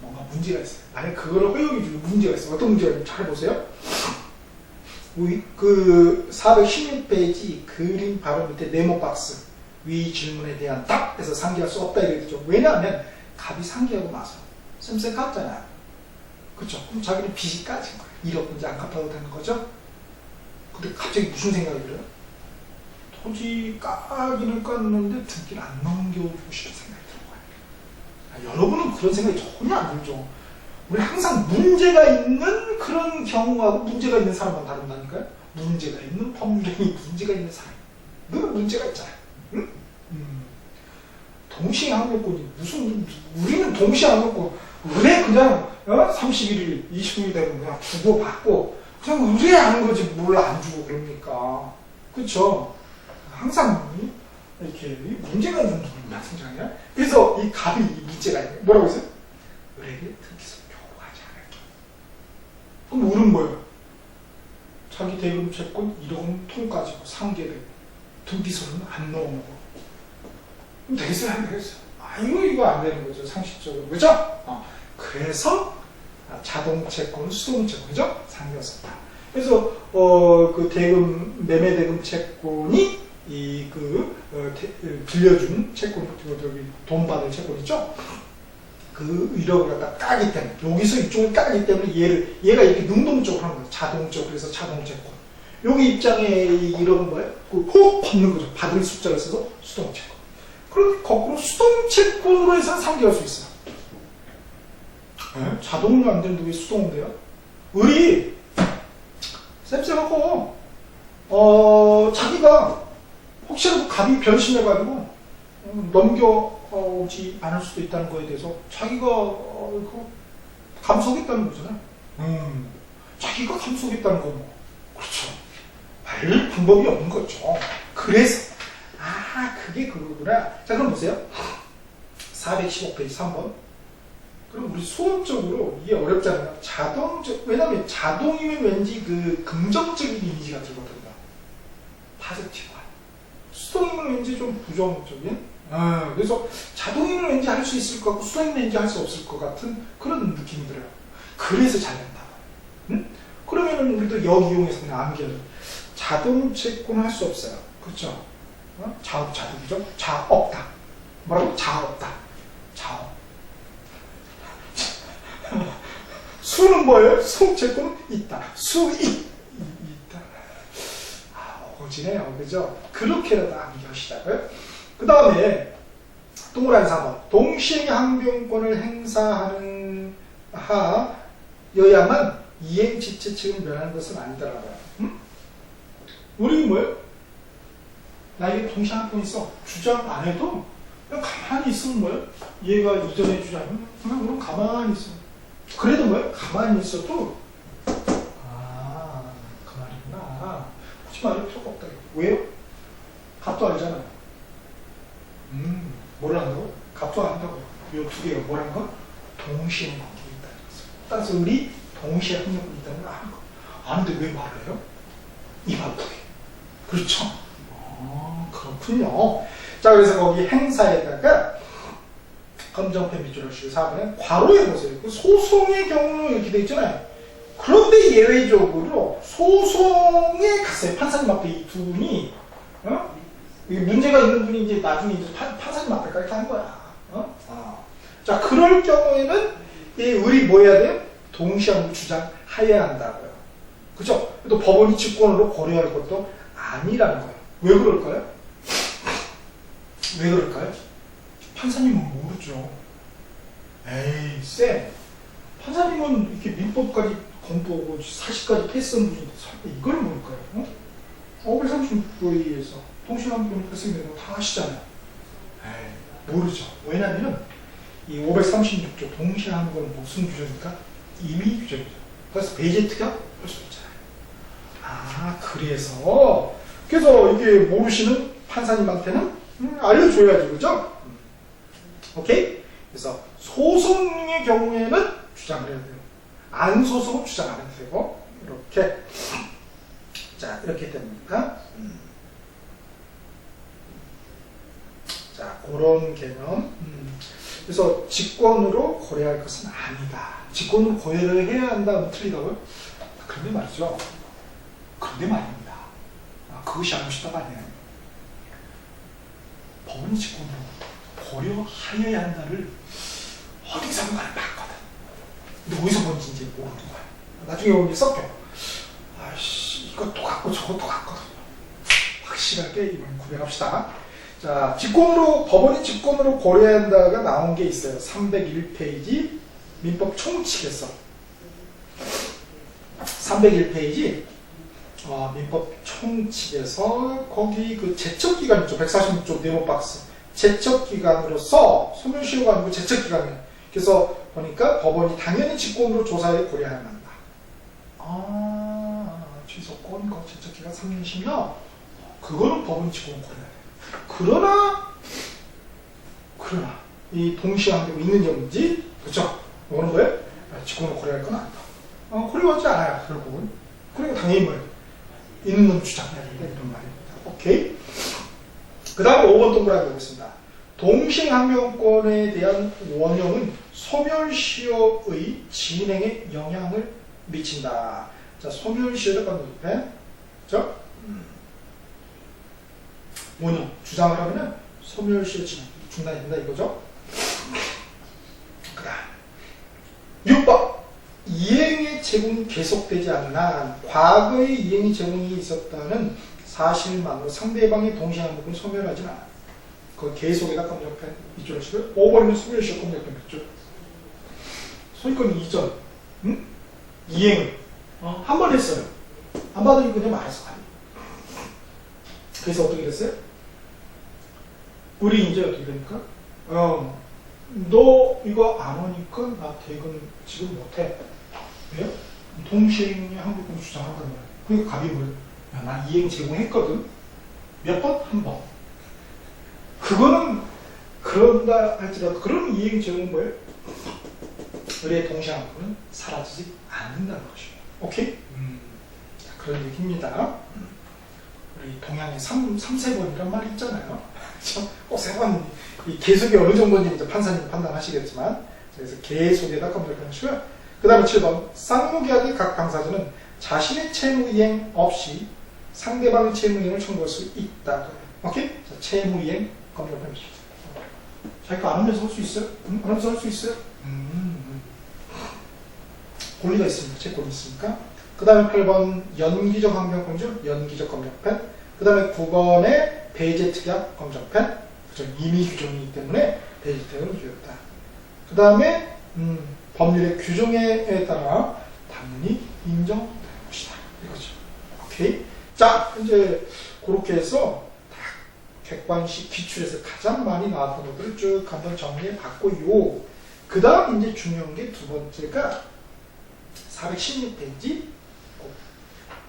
뭔가 문제가 있어요. 만약 그거를 허용해 주는 문제가 있어요. 어떤 문제가 있는지 잘 보세요. 그 416페이지 그림 바로 밑에 네모 박스 위 질문에 대한 답에서 상계할 수 없다 이렇게 되죠. 왜냐하면 갑이 상계하고 나서 쌤쌤 깠잖아요. 그렇죠? 그럼 자기는 빚이 까진 거예요. 1억 이제 안 갚아도 되는 거죠? 근데 갑자기 무슨 생각이 들어요? 토지 까기는 깠는데 등기를 안 넘겨주고 싶은 생각이 드는 거예요. 여러분은 그런 생각이 전혀 안 들죠. 우리 항상 문제가 있는 그런 경우하고 문제가 있는 사람만 다룬다니까요. 문제가 있는 법률이 문제가 있는 사람. 늘 문제가 있잖아요. 응? 동시에 항명권이 무슨 우리는 동시에 항명권 왜 그냥 31일 29일 되면 그냥 주고받고 그냥 왜 하는 거지 뭘 안 주고 그럽니까? 그렇죠? 항상 이렇게 문제가 있는 분만 생각이야. 그래서 이 갑이 문제가 있네. 뭐라고 했어요? 을에게 등기소 요구하지 않을게. 그럼 을은 뭐예요? 자기 대금 채권 1억은 통 가지고 상계되고 등기소는 안 넣어놓고 그럼 되겠어요? 안 되겠어요? 이거 안 되는 거죠. 상식적으로. 그죠? 그래서 자동채권, 수동채권, 그죠? 상계였습니다. 그래서 그 대금, 매매 대금 채권이 빌려준 채권, 돈 받을 채권 있죠? 그 1억을 갖다 까기 때문에, 여기서 이쪽을 까기 때문에 얘가 이렇게 능동적으로 하는 거예요. 자동적으로 해서 자동채권. 여기 입장에 1억은 뭐예요? 호흡 받는 거죠. 받을 숫자를 써서 수동채권. 그럼 거꾸로 수동채권으로 해서 상계할 수 있어요. 네? 자동으로 안 되는데 왜 수동으로 돼요? 을이 쌤쌤하고 자기가 혹시라도 갑이 변심해가지고 넘겨오지 않을 수도 있다는 거에 대해서 자기가 감속했다는 거잖아요. 자기가 감속했다는 건 뭐 그렇죠. 알 방법이 없는 거죠. 그래서 그게 그거구나. 자, 그럼 보세요. 415페이지 3번. 그럼 우리 수업적으로 이게 어렵잖아요. 왜냐면 자동이면 왠지 그 긍정적인 이미지가 들거든요. 파지티브한. 수동이면 왠지 좀 부정적인. 그래서 자동이면 왠지 할 수 있을 것 같고 수동이면 왠지 할 수 없을 것 같은 그런 느낌이 들어요. 그래서 잘 된다. 응? 그러면은 우리도 여기 이용해서 그냥 암기하죠. 자동 채권은 할 수 없어요. 그렇죠? 자업자득이죠? 자없다. 뭐라고? 자없다. 자업. 수는 뭐예요? 수채권은 있다. 있다. 어지네요. 그죠? 그렇게라도 암기하시자고요. 그 다음에 동그라미 4번. 동시에 항변권을 행사하는 여야만 이행 지체책을 면하는 것은 아니더라고요. 응? 우리 뭐예요? 나에게 동시에 항변 있어. 주장 안 해도 그냥 가만히 있으면 뭐예요? 얘가 이전에 주장이면 그냥 가만히 있어. 그래도 뭐예요? 가만히 있어도 그 말이구나. 굳이 말할 필요가 없다. 왜요? 값도 알잖아요. 뭘 한다고? 값도 안다고요. 이 두 개가 뭐란 거? 동시에 관계가 있다는 거죠. 따라서 우리 동시에 합력이 있다는 걸 아는 거. 아는데 왜 말을 해요? 이 바쁘게. 그렇죠? 그렇군요. 자, 그래서 거기 행사에다가 검정펜 밑줄을 치고 4번에 괄호에 보세요. 그 소송의 경우는 이렇게 돼 있잖아요. 그런데 예외적으로 소송에 갔어요. 판사님 앞에 이 두 분이 문제가 있는 분이 이제 나중에 이제 판사님 앞에까지 간 거야. 자, 그럴 경우에는 우리 뭐 해야 돼요? 동시함을 주장하여야 한다고요. 그죠? 또 법원이 직권으로 고려할 것도 아니라는 거예요. 왜 그럴까요? 왜 그럴까요? 판사님은 모르죠. 에이, 쌤. 판사님은 이렇게 민법까지 공부하고 사실까지 패스한 분인데 이걸 모를까요? 536조에 동시함변 패스는 다 아시잖아요. 에이, 모르죠. 왜냐면 이 536조 동시함변은 무슨 규정입니까? 임의 규정이죠. 그래서 베이제트가 할 수 있잖아요. 그래서 이게 모르시는 판사님한테는 알려줘야지, 그죠? 오케이? 그래서 소송의 경우에는 주장을 해야 돼요. 안 소송은 주장 안 해도 되고, 이렇게. 자, 이렇게 됩니다. 자, 그런 개념. 그래서 직권으로 고려할 것은 아니다. 직권으로 고려를 해야 한다면 틀리다고요? 그런데 말이죠. 그런데 말입니다. 그것이 알고 싶다가 아니에요. 법원이 직권으로 고려하여야 한다를 어디선가를 봤거든. 근데 어디서 본지 이제 모르는 거야. 나중에 오면 섞여. 아이씨, 이것도 같고 저것도 같거든요. 확실하게 이번 구별합시다. 자, 법원이 직권으로 고려해야 한다가 나온 게 있어요. 301페이지 민법 총칙에서 301페이지 민법 총칙에서 거기 그 제척기간 있죠. 146조 네모박스 제척기간으로서 소멸시효가 아니고 제척기간이에요. 그래서 보니까 법원이 당연히 직권으로 조사에 고려해야 한다. 취소권 제척기간 3년 10년 그거는 법원이 직권으로 고려해야 돼. 그러나 이 동시함되고 있는지 없는지 그렇죠? 뭐는 거예요? 직권으로 고려할 건 아니다. 고려하지 않아요. 결국은. 그러니까 당연히 뭐예요? 있는 놈 주장해야 된다 이런 말입니다. 오케이? 그 다음에 5번 동그라미 보겠습니다. 동시항변권에 대한 원형은 소멸시효의 진행에 영향을 미친다. 자, 소멸시효를 건너뛰네. 그죠? 원형 주장을 하면은 소멸시효 중단이 된다 이거죠? 그 다음 6번 이행의 제공이 계속되지 않는 한 과거에 이행의 제공이 있었다는 사실만으로 상대방의 동시항변권을 소멸하지는 않아. 그 계속에다 검역편 이쪽으로 치고요. 5번에는 소멸시효 검역편 있죠. 소유권 이전 이행을 한 번 했어요. 안 받으니까 그냥 말했어. 그래서 어떻게 됐어요? 우리 이제 어떻게 됩니까? 너 이거 안 오니까 나 퇴근 지금 못해. 왜요? 동시행의 항변권 주장한단 말이야. 그러니까 갑이 뭐예요? 야, 나 이행 제공했거든. 몇 번? 한 번. 그거는 그런다 할지라도 그런 이행 제공은 뭐예요? 의뢰 동시함은 사라지지 않는다는 것이에요. 오케이? 그런 얘기입니다. 우리 동양의 3세번이란 말이 있잖아요. 꼭 세 번, 이 계속이 어느 정도인지 이제 판사님 판단하시겠지만, 그래서 계속에다 검색하시고요. 그 다음에 7번, 쌍무계약의 각 당사자는 자신의 채무이행 없이 상대방의 채무이행을 청구할 수 있다. 오케이? 자, 채무이행 검색합니다. 자기 거 안 하면서 할 수 있어요? 안 하면서 할 수 있어요? 권리가 있습니다. 채권이 있으니까. 그 다음에 8번 연기적 환경공조, 연기적 검정펜. 그 다음에 9번에 배제특약 검정펜. 그렇죠. 임의 규정이기 때문에 배제특약은 유효하다. 그 다음에 법률의 규정에 따라 당연히 인정될 것이다. 이거죠. 오케이. 자, 이제 그렇게 해서 객관식 기출에서 가장 많이 나왔던 것들을 쭉 한번 정리해 봤고요. 그 다음 이제 중요한 게 두 번째가 416페이지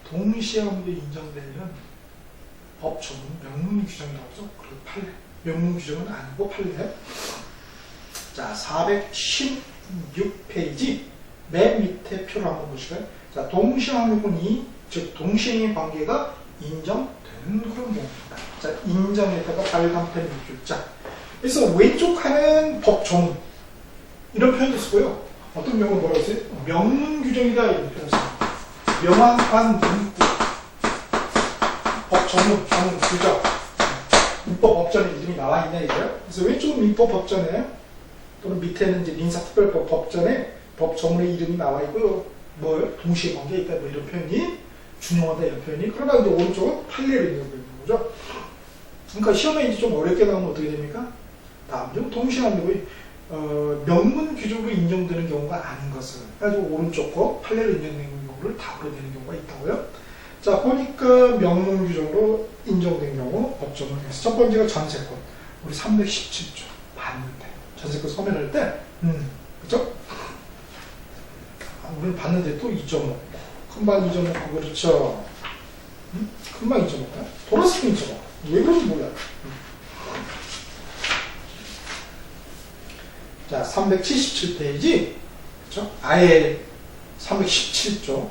동시에 업무에 인정되는 법조문 명문 규정이라고 하죠. 그리고 판례. 명문 규정은 아니고 판례. 자, 416페이지 맨 밑에 표를 한번 보시고요. 자, 동시에 업무군이 즉 동시행의 관계가 인정되는 그런 경우입니다. 자, 인정에다가 빨간 펜 밑줄자. 그래서 왼쪽 하는 법조문 이런 표현도 쓰고요. 어떤 경우는 뭐라고 했어요? 명문 규정이다 이런 표현을 써요. 명확한 문구 법조문, 조문, 규정 민법법전에 이름이 나와 있냐 이거예요. 그래서 왼쪽은 민법법전에 또는 밑에는 이제 민사특별법 법전에 법조문의 이름이 나와 있고요. 뭐예요? 동시에 관계에 있다 뭐 이런 표현이 준용하다 이런 표현이. 그러나 이제 오른쪽은 판례를 인정되는 거죠. 그러니까 시험에 이제 좀 어렵게 나오면 어떻게 됩니까? 다음은 동시에 하는 명문 규정으로 인정되는 경우가 아닌 것을 가지고 오른쪽 거 판례로 인정되는 경우를 답으로 되는 경우가 있다고요. 자, 보니까 명문 규정으로 인정된 경우 법조문에서 첫 번째가 전세권. 우리 317조 봤는데 전세권 소멸할 때 그죠? 우리는 봤는데 또 잊어먹고 금방 잊어먹고 그렇죠? 금방 잊어먹어요? 돌았으면 잊어먹어. 왜 그런지 몰라요. 자, 377페이지 그렇죠? 아예 317조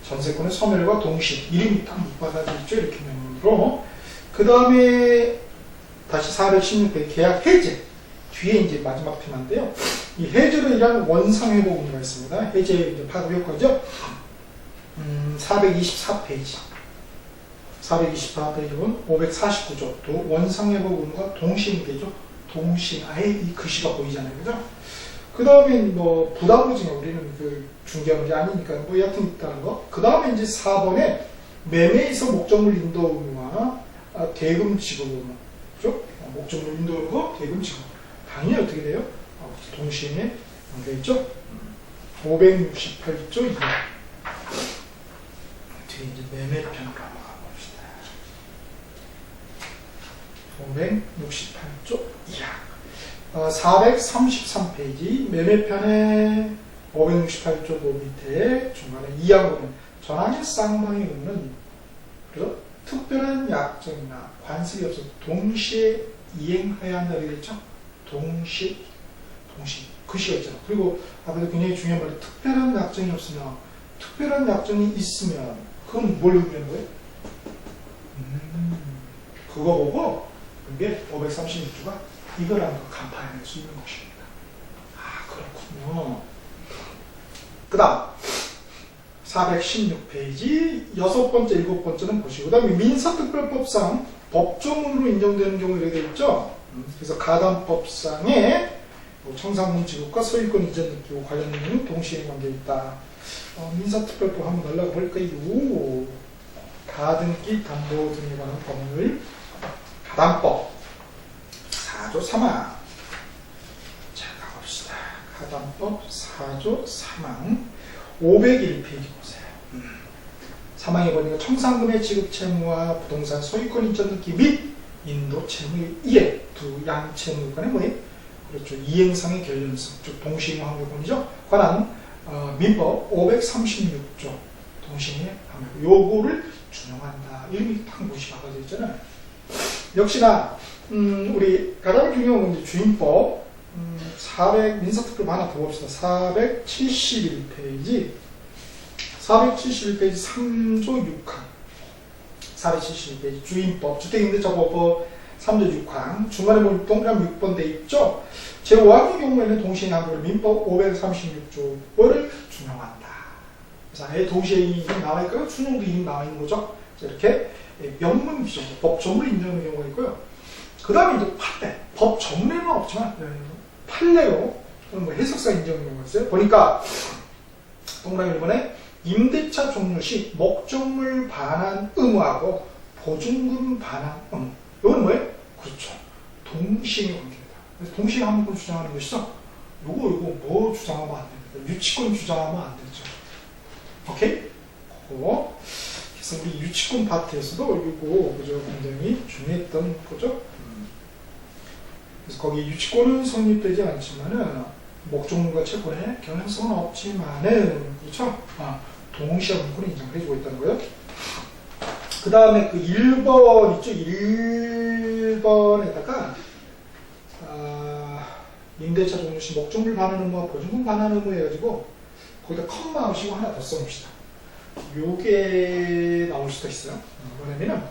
전세권의 소멸과 동시 이름이 딱 묶어서 있죠. 이렇게 명문으로. 그 다음에 다시 416페이지 계약 해제 뒤에 이제 마지막 테마인데요. 이 해제로 일하는 원상회복 의무가 있습니다. 해제 이제 파급 효과죠. 424페이지 424페이지는 549조 또 원상회복 의무가 동시행되죠. 동시행 아예 이 글씨가 보이잖아요. 그죠? 그 다음에 뭐 부담보증 우리는 그 중개하는 게 아니니까 뭐 여하튼 있다는 거. 그 다음에 이제 4번에 매매에서 목적물 인도 의무와 대금 지급 의무. 그죠? 목적물 인도 의무, 대금 지급. 당연히 어떻게 돼요? 동시행에 연결있죠? 568조 2항. 뒤에 이제 매매편으로 넘어가 봅시다. 568조 2항. 433페이지 매매편의 568조 그 밑에 중간에 2항 보면 전항의 쌍방의 의무는 그래서 특별한 약정이나 관습이 없어 동시에 이행해야 한다 그랬죠? 동시 글씨가 있잖아. 그리고 아까도 굉장히 중요한 말이 특별한 약정이 없으면 특별한 약정이 있으면 그건 뭘 의미하는 거예요? 그거 보고 그게 536조가 이거라는 걸 간파해낼 수 있는 것입니다. 아, 그렇군요. 그 다음 416페이지 6번째, 7번째는 보시고 그 다음에 민사특별법상 법조문으로 인정되는 경우 이렇게 되어 있죠. 그래서 가담법상에 청산문 지급과 소유권 이전 등기와 관련된 동시에 관계에 있다. 민사특별법 한번 날라가 볼까요? 가등기 담보 등에 관한 법률 가담법 4조 3항. 자, 가봅시다. 가담법 4조 3항 501페이지 보세요. 3항에 보니까 청산금의 지급 채무와 부동산 소유권 이전 등기 및 인도 채무의 이행 두 양채무 간의 뭐예요? 그렇죠. 이행상의 결연성, 즉 동시행 환경권이죠. 관한 민법 536조 동시행의 환경 요거를 준용한다. 이름이 딱 무시 박아져 있잖아요. 역시나 우리 가장 중요한 건 이제 주임법 400 민사특급 하나 더 봅시다. 471페이지 3조 6항 471페이지 주임법 주택임대차보호법 3조 6항 중간에 보면 동그라미 6번 돼 있죠. 제5항의 경우에는 동시행하고 민법 536조를 준용한다. 그래서 아예 동시에 이미 나와 있고요. 준용도 이미 나와 있는 거죠. 이렇게 명문 규정, 법 전문을 인정하는 경우가 있고요. 그 다음에 이제 판례, 법 전문에는 없지만 판례로 또는 뭐 해석사 인정하는 경우가 있어요. 보니까 동그라미 1번에 임대차 종료 시 목적물 반환 의무하고 보증금 반환 의무. 이건 뭐예요? 그렇죠. 동시행의 관계입니다. 그래서 동시행하는 걸 주장하는 것이죠. 요거 뭐 주장하면 안 됩니다. 유치권 주장하면 안 되죠. 오케이? 그거. 그래서 우리 유치권 파트에서도 이거 그죠? 굉장히 중요했던 거죠. 그래서 거기 유치권은 성립되지 않지만은 목적물과 채권에 경향성은 없지만은 그렇죠? 동시에 문구는 인정해주고 있다는 거예요. 그 다음에 그 1번 있죠? 1번에다가 임대차 종료 시 목적물 반환 의무와 보증금 반환 의무 해가지고 거기다 컴마 하시고 하나 더 써놓읍시다. 요게 나올 수도 있어요. 뭐냐면은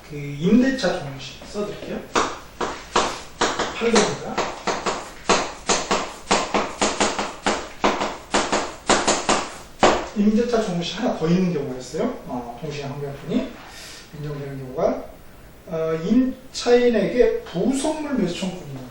그 임대차 종료 시 써드릴게요. 8번입니다. 임대차 종료 시 하나 더 있는 경우가 있어요. 동시에 한 명분이 인정되는 경우가 임차인에게 부속물 매수 청구가 있는 거.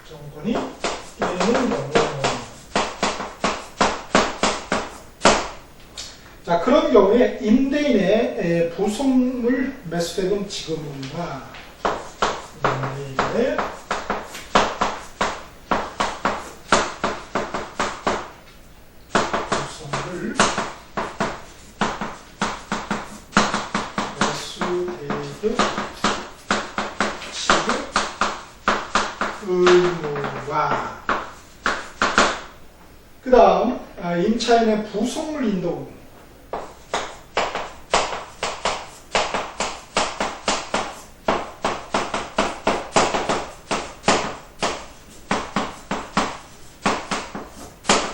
정권이 있는 경우. 자, 그런 경우에 임대인의 부속물 매수대금 지급문과 임대인의 부속물 매수대금 지급 의무와 그 다음 임차인의 부속물 인도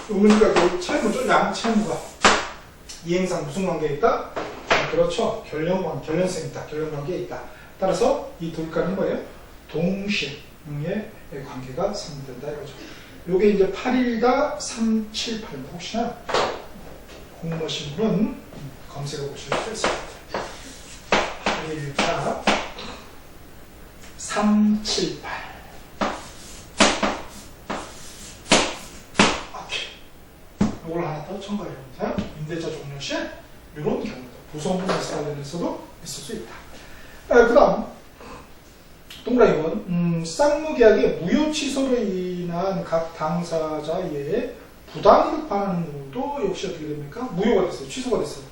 그러니까 그 채무죠. 양채무가 이행상 무슨 관계에 있다? 그렇죠. 결련성이 있다. 결련관계에 있다. 따라서 이 둘 간은 뭐예요? 동시의 관계가 성립된다 이거죠. 요게 이제 8일다 378입니다. 혹시나 공모하신 분은 검색해 보실 수 있습니다. 8일다 378. 이걸 하나 더 첨가해봅니다. 임대차 종료 시 이런 경우도 부속물 매수 관련해서도 있을 수 있다. 그 다음 동그라미 2번 쌍무계약의 무효 취소로 인한 각 당사자의 부당이득 반환 의무도 역시 어떻게 됩니까? 무효가 됐어요. 취소가 됐어요.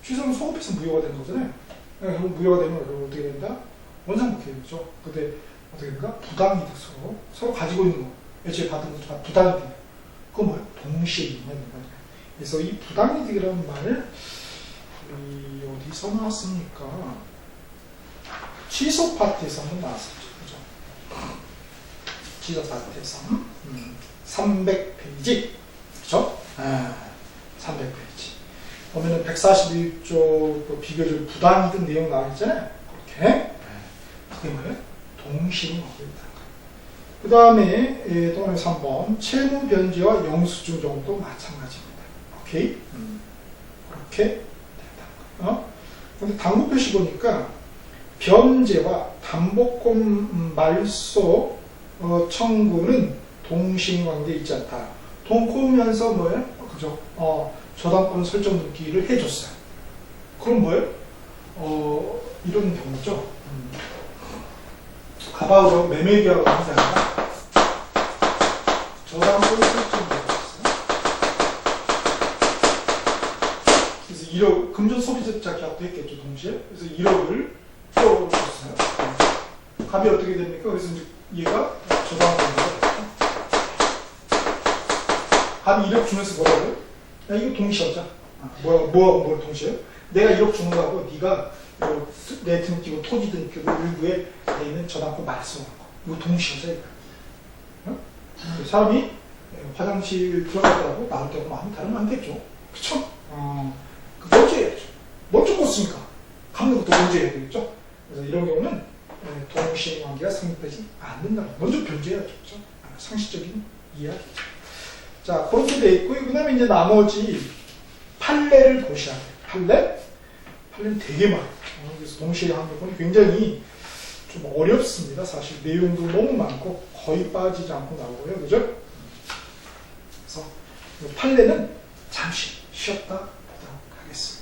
취소는 소급해서 무효가 되는 거잖아요. 결국 무효가 되면 어떻게 된다? 원상복귀겠죠. 근데 어떻게 됩니까? 부당이득 서로 가지고 있는 거. 애초에 받은 것도 다 부당이득. 그건 뭐예요? 동시에 있는 거예요. 그래서 이 부당이득이라는 말을 어디서 나왔습니까? 취소 파트에서 한번 나왔었죠. 그죠? 취소 파트에서 300페이지. 그죠? 300페이지. 보면은 141조 비교적 부당이득 내용 나와있잖아요. 그렇게. 그게 뭐예요? 동시에 먹고 있다. 그 다음에 또 3번 채무 변제와 영수증 정도 마찬가지입니다. 오케이? 그렇게 된다. 근데 당부 표시 보니까 변제와 담보권 말소 청구는 동시관계에 있지 않다. 동코면서 뭐예요? 그죠? 저당권 설정 등기를 해줬어요. 그럼 뭐예요? 이런 경우죠. 가바우로 매매계약을 하잖아요. 저당권 설정되어 있어요. 그래서 1억 금전 소비자 계약도 했겠죠, 동시에. 그래서 1억을 써줬어요. 값이 어떻게 됩니까? 그래서 이제 얘가 저장권자가 됐죠. 값이 1억 주면서 뭐라고요? 야, 이거 동시하자. 뭐하고 뭘 동시해요? 내가 1억 주는 거하고 네가 내 등기고 토지 등기고 일부에 돼 있는 저당권 말씀한 거. 이거 동시하자 이거. 어? 사람이 화장실 들어가더라도 나올 때하고 마음이 다르면 안 되죠. 그쵸? 먼저 해야죠. 먼저 꽂습니까? 갚는 것도 먼저 해야 되겠죠? 그래서 이런 경우는 동시행 관계가 성립되지 않는다. 먼저 변제해야죠. 그렇죠? 상식적인 이야기죠. 자, 그렇게 돼 있고요. 그 다음에 이제 나머지 판례를 보셔야 돼요. 판례는 되게 많아요. 그래서 동시에 항목은 굉장히 좀 어렵습니다. 사실 내용도 너무 많고 거의 빠지지 않고 나오고요. 그죠? 그래서 판례는 잠시 쉬었다 보도록 하겠습니다.